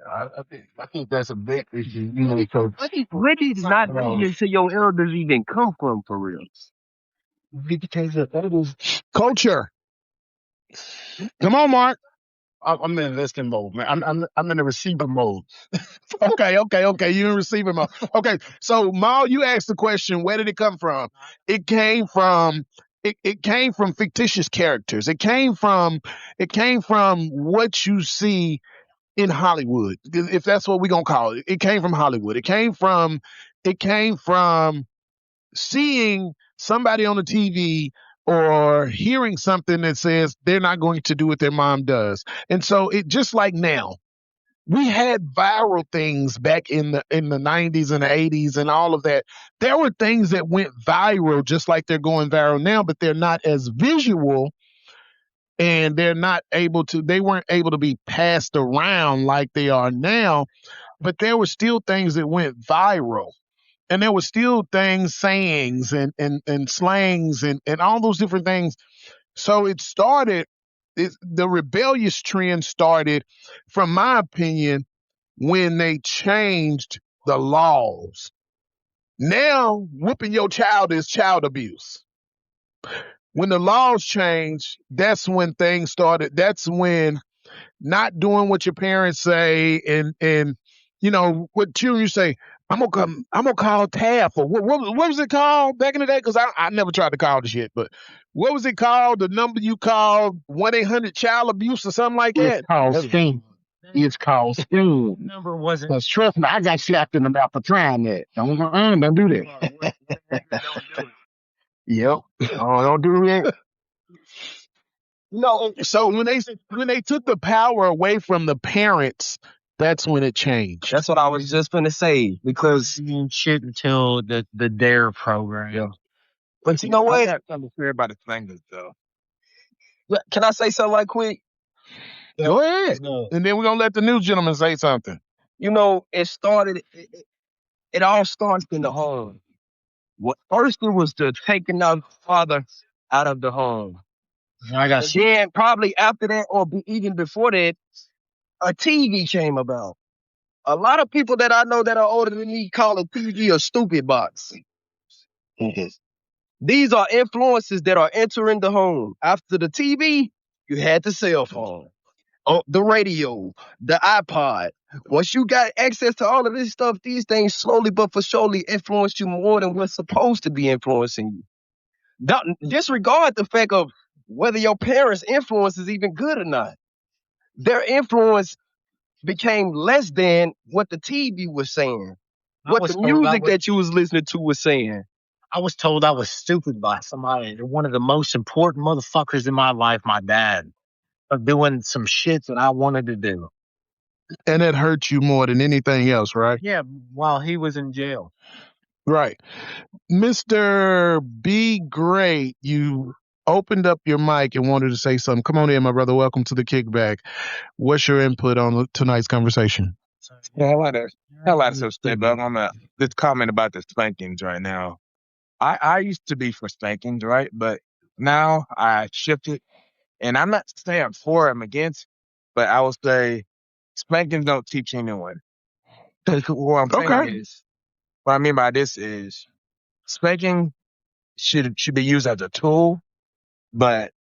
I think that's a big issue. Because Where did not listening to your elders even come from for real? Culture. Come on, Mark. I'm in listening mode, man. I'm in the receiver mode. Okay. You didn't receive it, Maul. Okay, so Maul, you asked the question, where did it come from? It came from it came from fictitious characters. It came from what you see in Hollywood, if that's what we're gonna call it. It came from Hollywood. It came from seeing somebody on the TV or hearing something that says they're not going to do what their mom does. And so it just like now, we had viral things back in the 90s and the 80s and all of that. There were things that went viral just like they're going viral now, but they're not as visual, and they weren't able to be passed around like they are now, but there were still things that went viral. And there were still things, sayings and slangs and all those different things. So the rebellious trend started, from my opinion, when they changed the laws. Now, whooping your child is child abuse. When the laws changed, that's when things started. That's when not doing what your parents say, and what children you say. I'm gonna call TAF, or what was it called back in the day? Because I never tried to call the shit, but what was it called? The number you called, 1-800 child abuse or something like It's that. called steam. It's called steam. Number wasn't. Because trust me, I got slapped in the mouth for trying that. Don't do that. Yep. Oh, don't do that. So when they took the power away from the parents, that's when it changed. That's what I was just gonna say, because Shit until the Dare program. yeah. But you know I what? got something to say about the Slangers, though. Can I say something right quick? Go ahead. And then we're gonna let the new gentleman say something. It all starts in the home. First it was the taking of father out of the home. I got And then probably after that, or even before that, a TV came about. A lot of people that I know that are older than me call a TV a stupid box. These are influences that are entering the home. After the TV, you had the cell phone, the radio, the iPod. Once you got access to all of this stuff, these things slowly but for surely influence you more than what's supposed to be influencing you. Don't disregard the fact of whether your parents' influence is even good or not. Their influence became less than what the TV was saying, what the music that you was listening to was saying. I was told I was stupid by somebody, one of the most important motherfuckers in my life, my dad, of doing some shit that I wanted to do. And it hurt you more than anything else, right? Yeah, while he was in jail. Right. Mr. B Great, you opened up your mic and wanted to say something. Come on in, my brother. Welcome to the kickback. What's your input on tonight's conversation? Yeah, I like to say, but I'm gonna just comment about the spankings right now. I used to be for spankings, right? But now I shifted, and I'm not saying for or I'm against, but I would say spankings don't teach anyone. What I'm saying Okay. is, what I mean by this is spanking should be used as a tool, but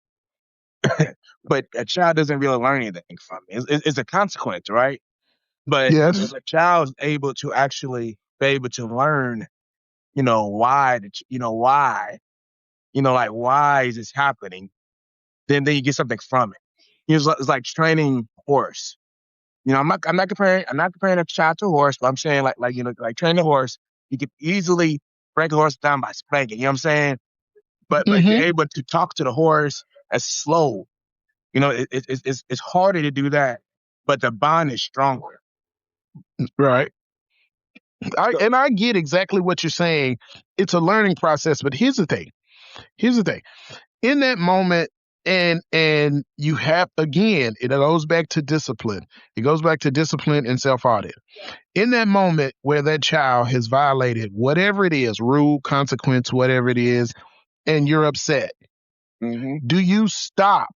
but a child doesn't really learn anything from it. It's a consequence, right? But Yes. if a child's able to actually be able to learn, why, like why is this happening? Then you get something from it. It's like training a horse. I'm not comparing a child to a horse, but I'm saying like training a horse. You could easily break a horse down by spanking. You know what I'm saying? But if you're able to talk to the horse as slow, it's harder to do that, but the bond is stronger. Right. I get exactly what you're saying. It's a learning process, but here's the thing. In that moment, and you have, again, it goes back to discipline. It goes back to discipline and self-audit. In that moment where that child has violated whatever it is, rule, consequence, whatever it is, and you're upset, do you stop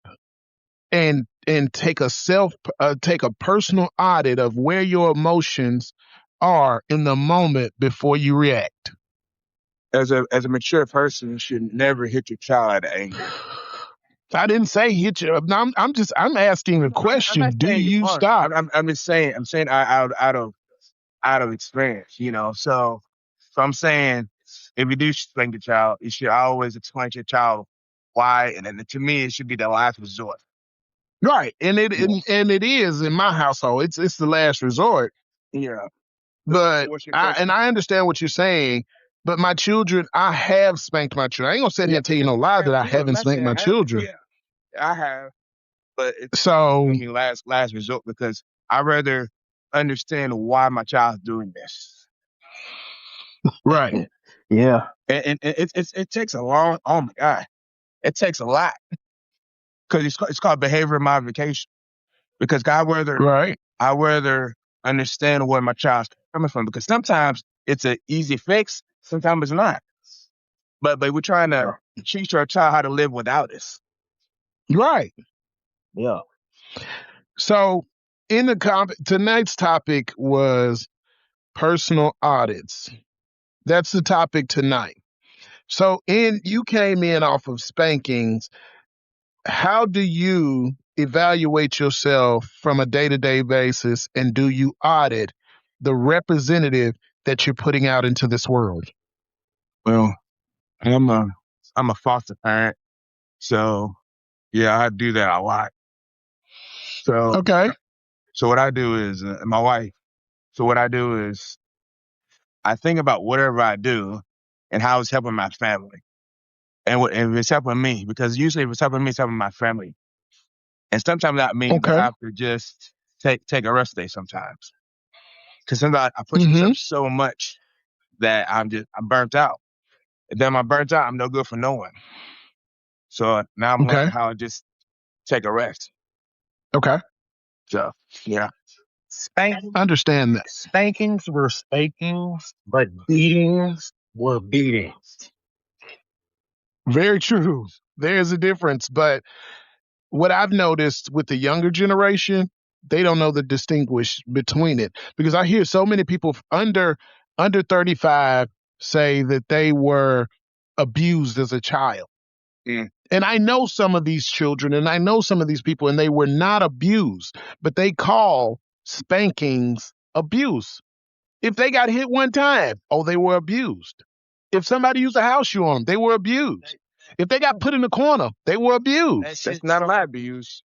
and take a personal audit of where your emotions are in the moment before you react? as a mature person, you should never hit your child out of anger. I didn't say hit you. I'm asking a No, I'm question. not Do saying you you are. stop? I'm just saying. I'm saying out of experience. So I'm saying if you do spank a child, you should always explain to your child why, and then to me, it should be the last resort. Right. And it Yeah. and it is in my household. It's the last resort. Yeah. But What's your question? I understand what you're saying. But my children, I have spanked my children. I ain't gonna sit here Yeah, and tell you no lie that I I'm haven't not spanked saying my I haven't. children. Yeah, I have, but it's So gonna be last resort because I rather understand why my child's doing this. right. Yeah. And it takes a long. Oh my god, it takes a lot because it's called behavior modification. Because Right. I rather understand where my child's coming from because sometimes it's an easy fix, sometimes it's not. But we're trying to Yeah. teach our child how to live without us. Right. Yeah. So in tonight's topic was personal audits. That's the topic tonight. So you came in off of spankings. How do you evaluate yourself from a day-to-day basis, and do you audit the representative that you're putting out into this world? Well, I'm a I'm a foster parent, so yeah, I do that a lot. So Okay. so what I do is my wife. So what I do is I think about whatever I do and how it's helping my family, and if it's helping me, because usually if it's helping me, it's helping my family. And sometimes that means I Okay. have to just take a rest day sometimes. Because sometimes I push Mm-hmm. myself so much that I'm burnt out. And then I'm burnt out, I'm no good for no one. So now I'm Okay. learning how to just take a rest. Okay. So yeah. Understand that. Spankings were spankings, but beatings were beatings. Very true. There's a difference. But what I've noticed with the younger generation, they don't know the distinguish between it, because I hear so many people under 35 say that they were abused as a child. Mm. And I know some of these children and I know some of these people, and they were not abused, but they call spankings abuse. If they got hit one time, oh, they were abused. If somebody used a house shoe on them, they were abused. If they got put in the corner, they were abused. That's not my abuse.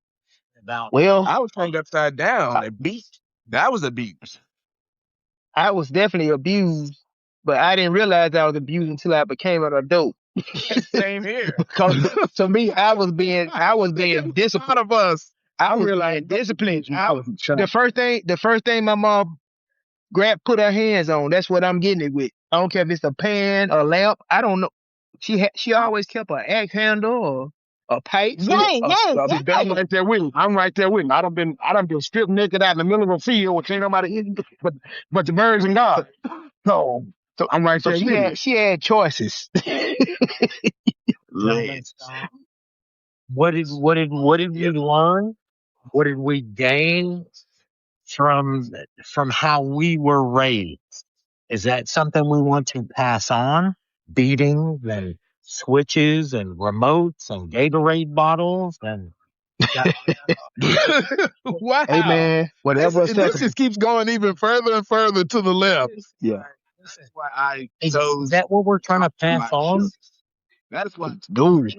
Well, I was turned upside down and beat. That was abuse. I was definitely abused, but I didn't realize I was abused until I became an adult. Same here. Because to me, I was being disciplined. Of us. I was being disciplined. The first thing my mom put her hands on, that's what I'm getting it with. I don't care if it's a pan, a lamp. I don't know. She always kept an axe handle or a pipe. I'm right there with you. I'm right there with you. I done been stripped naked out in the middle of a field with ain't nobody in, but the birds and God. So I'm right there with you. She had choices. What did we learn? What did we gain from how we were raised? Is that something we want to pass on? Beatings and switches and remotes and Gatorade bottles and Wow. Hey man, whatever. This just keeps going even further and further to the left. yeah. This is why I is that what we're trying to pass on? That's what Dude,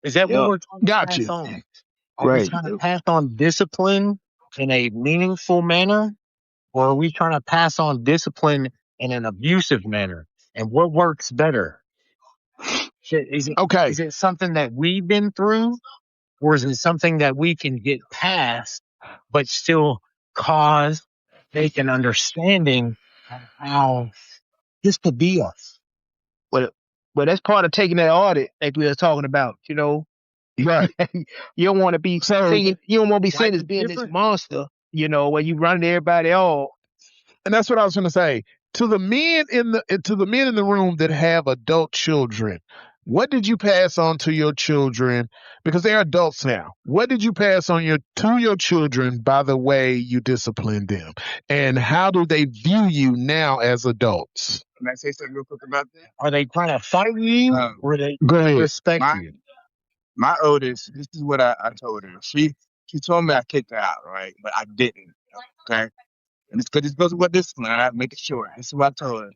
Is that what we're trying to Got pass you. on? Are we Right. trying to pass on discipline in a meaningful manner? Or are we trying to pass on discipline in an abusive manner? And what works better? Okay. Is it something that we've been through? Or is it something that we can get past, but still make an understanding of how this could be us? well, that's part of taking that audit, like we were talking about. Right. You don't want to be seen. You don't want to be seen Why as being this different? monster. Where you running everybody off. And that's what I was going to say. To the men in the room that have adult children, what did you pass on to your children? Because they're adults now. What did you pass on to your children by the way you disciplined them? And how do they view you now as adults? Can I say something real quick about that? Are they trying to fight you or they Go ahead. respect My you? my oldest, this is what I told her. She told me I kicked her out, right? But I didn't. Okay. And it's because this goes with discipline. I make it sure. This is what I told her.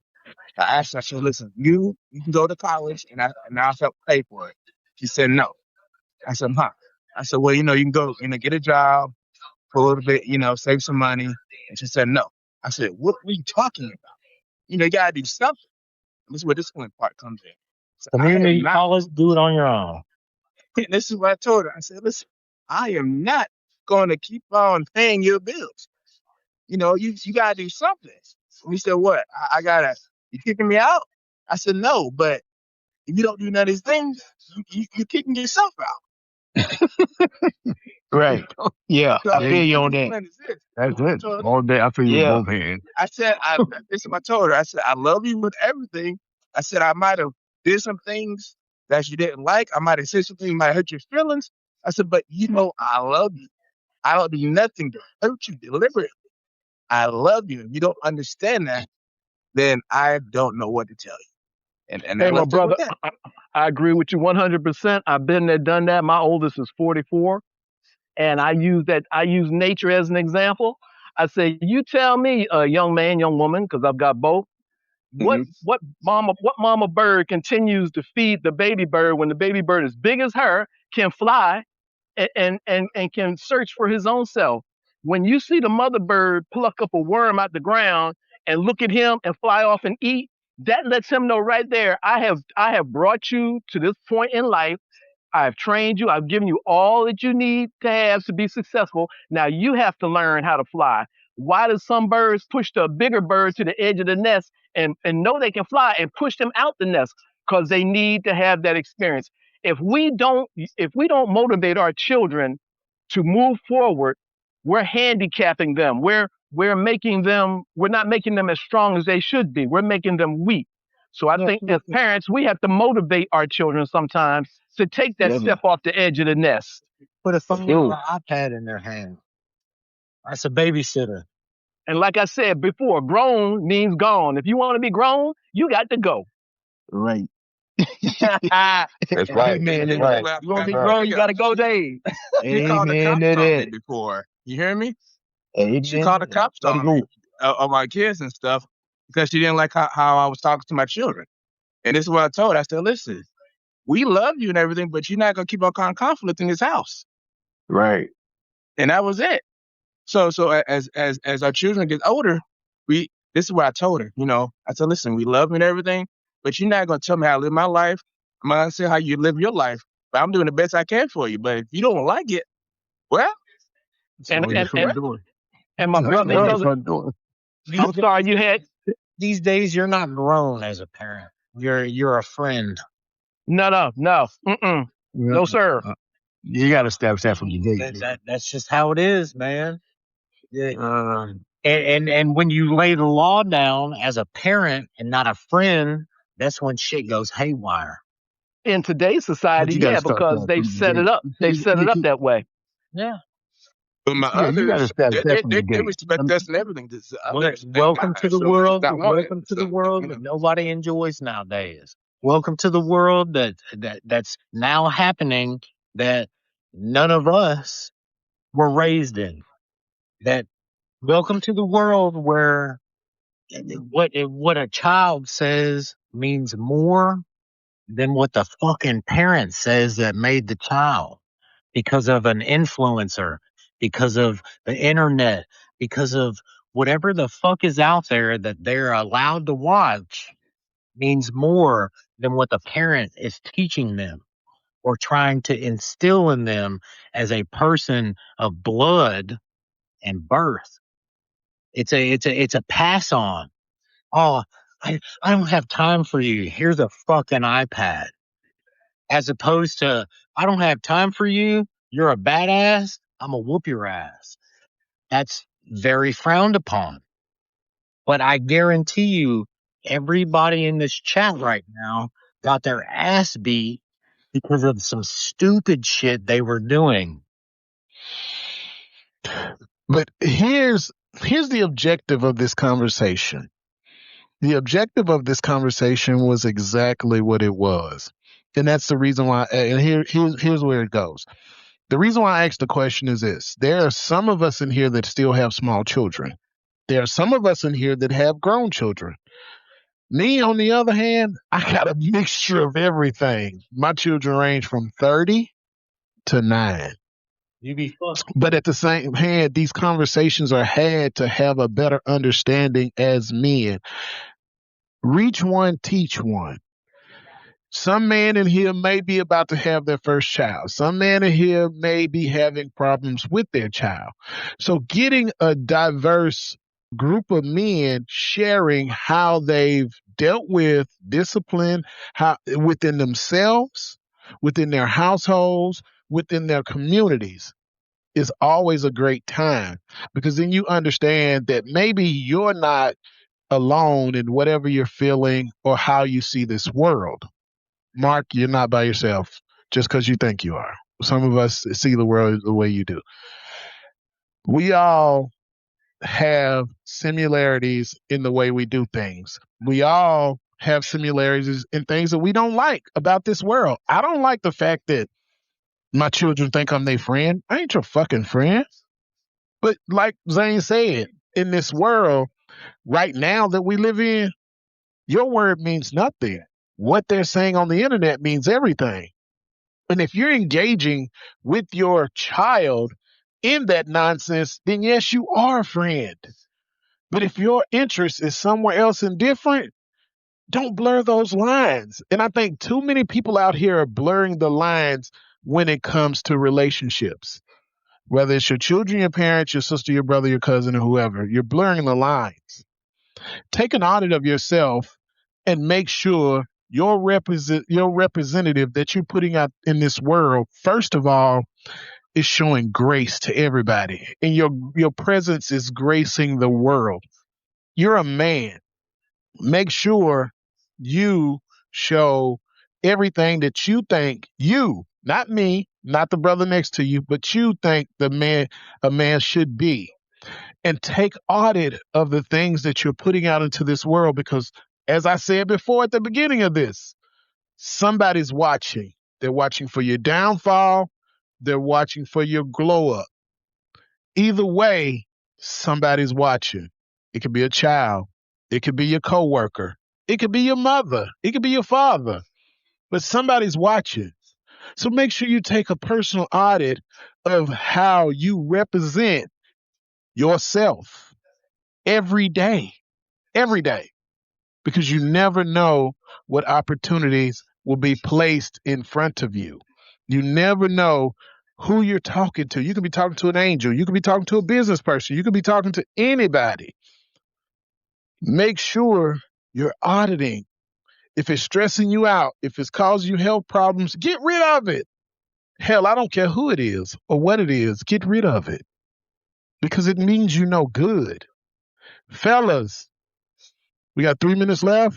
I asked her, I said, listen, you can go to college and I'll help pay for it. She said no. I said, huh. I said, well, you can go, get a job for a little bit, save some money. And she said no. I said, what are you talking about? You gotta do something. And this is where discipline part comes in. So I am Community not college, do it on your own. and this is what I told her. I said, listen, I am not going to keep on paying your bills. You got to do something. And he said, what? I got to, you kicking me out? I said, no, but if you don't do none of these things, you're kicking yourself out. Right. Yeah, I So There feel you you my on that. discipline is this. That's I it. told, All day. I feel you with Yeah. both hands. I said, this is what I told her. I said, I love you with everything. I said, I might have did some things that you didn't like. I might have said something that might hurt your feelings. I said, but I love you. I don't do nothing to hurt you deliberately. I love you. If you don't understand that, then I don't know what to tell you. And I Hey, my left her with brother, that. I agree with you 100%. I've been there, done that. My oldest is 44, and I use nature as an example. I say, you tell me, young man, young woman, because I've got both. What Hmm. mama bird continues to feed the baby bird when the baby bird is big as her, can fly, and can search for his own self. When you see the mother bird pluck up a worm out the ground and look at him and fly off and eat, that lets him know right there, I have brought you to this point in life. I've trained you. I've given you all that you need to have to be successful. Now you have to learn how to fly. Why do some birds push the bigger bird to the edge of the nest and know they can fly and push them out the nest? Because they need to have that experience. If we don't motivate our children to move forward, we're handicapping them. We're not making them as strong as they should be. We're making them weak. So I Yeah, think as parents, we have to motivate our children sometimes to take that yeah, step off the edge of the nest. Put a phone or dude. an iPad in their hand. That's a babysitter. And like I said before, grown means gone. If you want to be grown, you got to go. Right. That's right. Amen That's to This is that. right. what I You want forgot to That's be to right. tell grown, you y'all. got to go, Dave. She called the Amen cops to on me that. before. You hear me? Amen She to called the that. cops Gotta on me go. on my kids and stuff because she didn't like how I was talking to my children. And this is what I told her. I said, listen, we love you and everything, but you're not going to keep on causing conflict in this house. Right. And that was it. So as our children get older, this is what I told her. I said, listen, we love you and everything, but you're not gonna tell me how to live my life. I'm not gonna say how you live your life, but I'm doing the best I can for you. But if you don't like it, well, And Close the and that's the and, front rest. door. and my Close brother, the front door. I'm sorry you had These days, you're not grown as a parent. You're a friend. no. Well, No, sir. you got to establish that from the gate. That's just how it is, man. Yeah. Um, And when you lay the law down as a parent and not a friend, that's when shit goes haywire. In today's but society, you got to yeah, start because that they've from the set it gate. up. They've set it up that way. Yeah. But my Yeah, you got to others, establish they that they, from the they, they gate. respect us and everything. They respect Welcome to mine, the so she's world. not wanting it. Welcome to the So world that nobody enjoys nowadays. Welcome to the world that's now happening that none of us were raised in. That welcome to the world where what a child says means more than what the fucking parent says that made the child because of an influencer, because of the internet, because of whatever the fuck is out there that they're allowed to watch means more than what the parent is teaching them or trying to instill in them as a person of blood and birth. It's a pass on. Oh, I don't have time for you. Here's a fucking iPad. As opposed to, I don't have time for you. You're a badass. I'm gonna whoop your ass. That's very frowned upon. But I guarantee you, everybody in this chat right now got their ass beat because of some stupid shit they were doing. But here's the objective of this conversation. The objective of this conversation was exactly what it was. And that's the reason why, and here's where it goes. The reason why I asked the question is this: there are some of us in here that still have small children. There are some of us in here that have grown children. Me, on the other hand, I got a mixture of everything. My children range from 30 to 9. You be fucked. But at the same hand, these conversations are had to have a better understanding as men. Reach one, teach one. Some man in here may be about to have their first child. Some man in here may be having problems with their child. So getting a diverse group of men sharing how they've dealt with discipline, how within themselves, within their households, within their communities is always a great time, because then you understand that maybe you're not alone in whatever you're feeling or how you see this world. Mark, you're not by yourself just because you think you are. Some of us see the world the way you do. We all have similarities in the way we do things. We all have similarities in things that we don't like about this world. I don't like the fact that my children think I'm their friend. I ain't your fucking friend. But like Zane said, in this world right now that we live in, your word means nothing. What they're saying on the internet means everything. And if you're engaging with your child in that nonsense, then yes, you are a friend. But if your interest is somewhere else and different, don't blur those lines. And I think too many people out here are blurring the lines when it comes to relationships. Whether it's your children, your parents, your sister, your brother, your cousin, or whoever, you're blurring the lines. Take an audit of yourself and make sure your representative that you're putting out in this world, first of all, is showing grace to everybody. And your presence is gracing the world. You're a man. Make sure you show everything that you think you, not me, not the brother next to you, but you think a man should be. And take audit of the things that you're putting out into this world, because as I said before at the beginning of this, somebody's watching. They're watching for your downfall. They're watching for your glow up. Either way, somebody's watching. It could be a child. It could be your coworker. It could be your mother. It could be your father. But somebody's watching. So make sure you take a personal audit of how you represent yourself every day. Every day. Because you never know what opportunities will be placed in front of you. You never know who you're talking to. You could be talking to an angel. You could be talking to a business person. You could be talking to anybody. Make sure you're auditing. If it's stressing you out, if it's causing you health problems, get rid of it. Hell, I don't care who it is or what it is. Get rid of it because it means you know good. Fellas, we got 3 minutes left.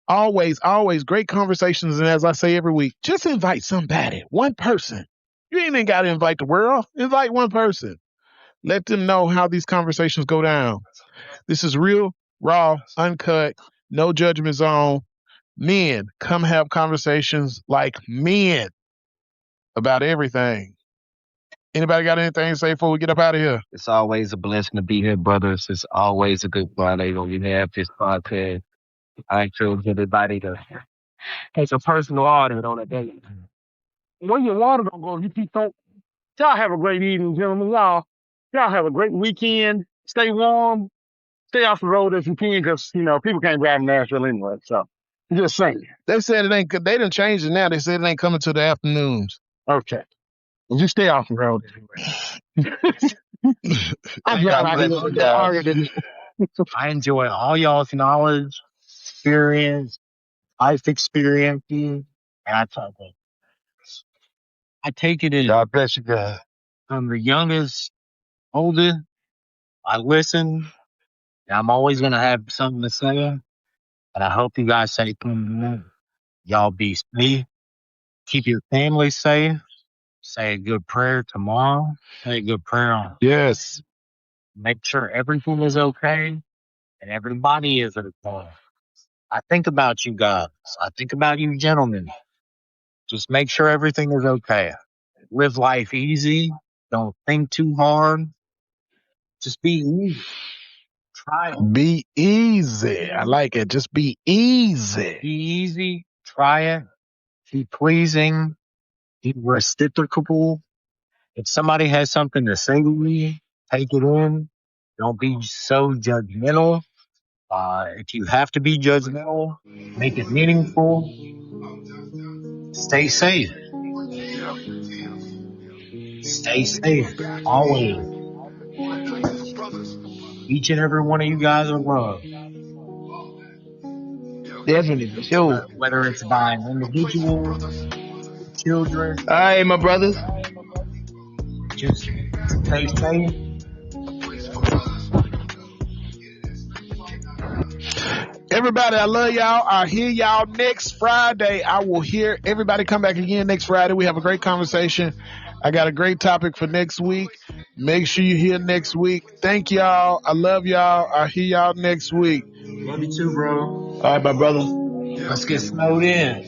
Always great conversations. And as I say every week, just invite somebody, one person. You ain't even got to invite the world. Invite one person. Let them know how these conversations go down. This is real, raw, uncut, no judgment zone. Men, come have conversations like men about everything. Anybody got anything to say before we get up out of here? It's always a blessing to be here, brothers. It's always a good Friday when we have this podcast. I encourage everybody to take a personal audit on a day. Where your water don't go, you keep on. Y'all have a great evening, gentlemen. Y'all have a great weekend. Stay warm. Stay off the road if you can, because people can't drive in Nashville anyway. So just saying. They said it ain't. They done changed it now. They said it ain't coming to the afternoons. Okay. And you stay off the road anyway. I'm I enjoy all y'all's knowledge, experience, life experiences, and I take it in. God bless you, guys. From the youngest, oldest, I listen. And I'm always gonna have something to say, and I hope you guys say something. Y'all be safe. Keep your family safe. Say a good prayer tomorrow. Say a good prayer on. Yes. Make sure everything is okay. and everybody is at a time. I think about you guys. I think about you gentlemen. Just make sure everything is okay. Live life easy. Don't think too hard. Just be easy. Try it. Be easy. I like it. Just be easy. Be easy. Try it. Be pleasing. Be reciprocal. If somebody has something to say to you, take it in. Don't be so judgmental. If you have to be judgmental, make it meaningful. Stay safe. Stay safe. Always. Each and every one of you guys are loved. Definitely, for sure. Whether it's by an individual, children, All right, my brothers. just stay safe. Everybody, I love y'all. I'll hear y'all next Friday. I will hear everybody come back again next Friday. We have a great conversation. I got a great topic for next week. Make sure you hear next week. Thank y'all. I love y'all. I'll hear y'all next week. Love you too, bro. All right, my brother. Let's get snowed in.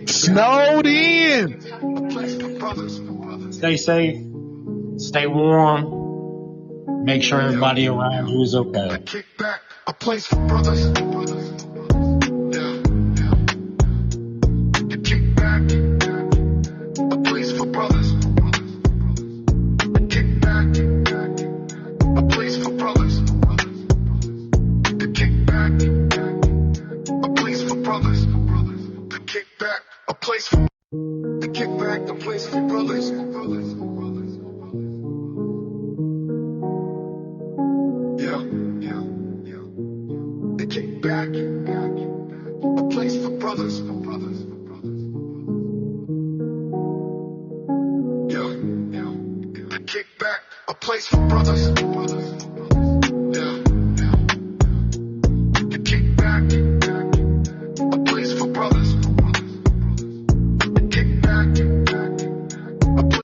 Snowed in. Stay safe. Stay warm. Make sure everybody around you is okay. Kick back, a place for brothers. Kick back, a place for brothers. Kick back, a place for brothers. Kick back, a place for brothers. Kick back, a place for. Kick back, a place for brothers. Kick back, a place for brothers. Kick back, a place for brothers.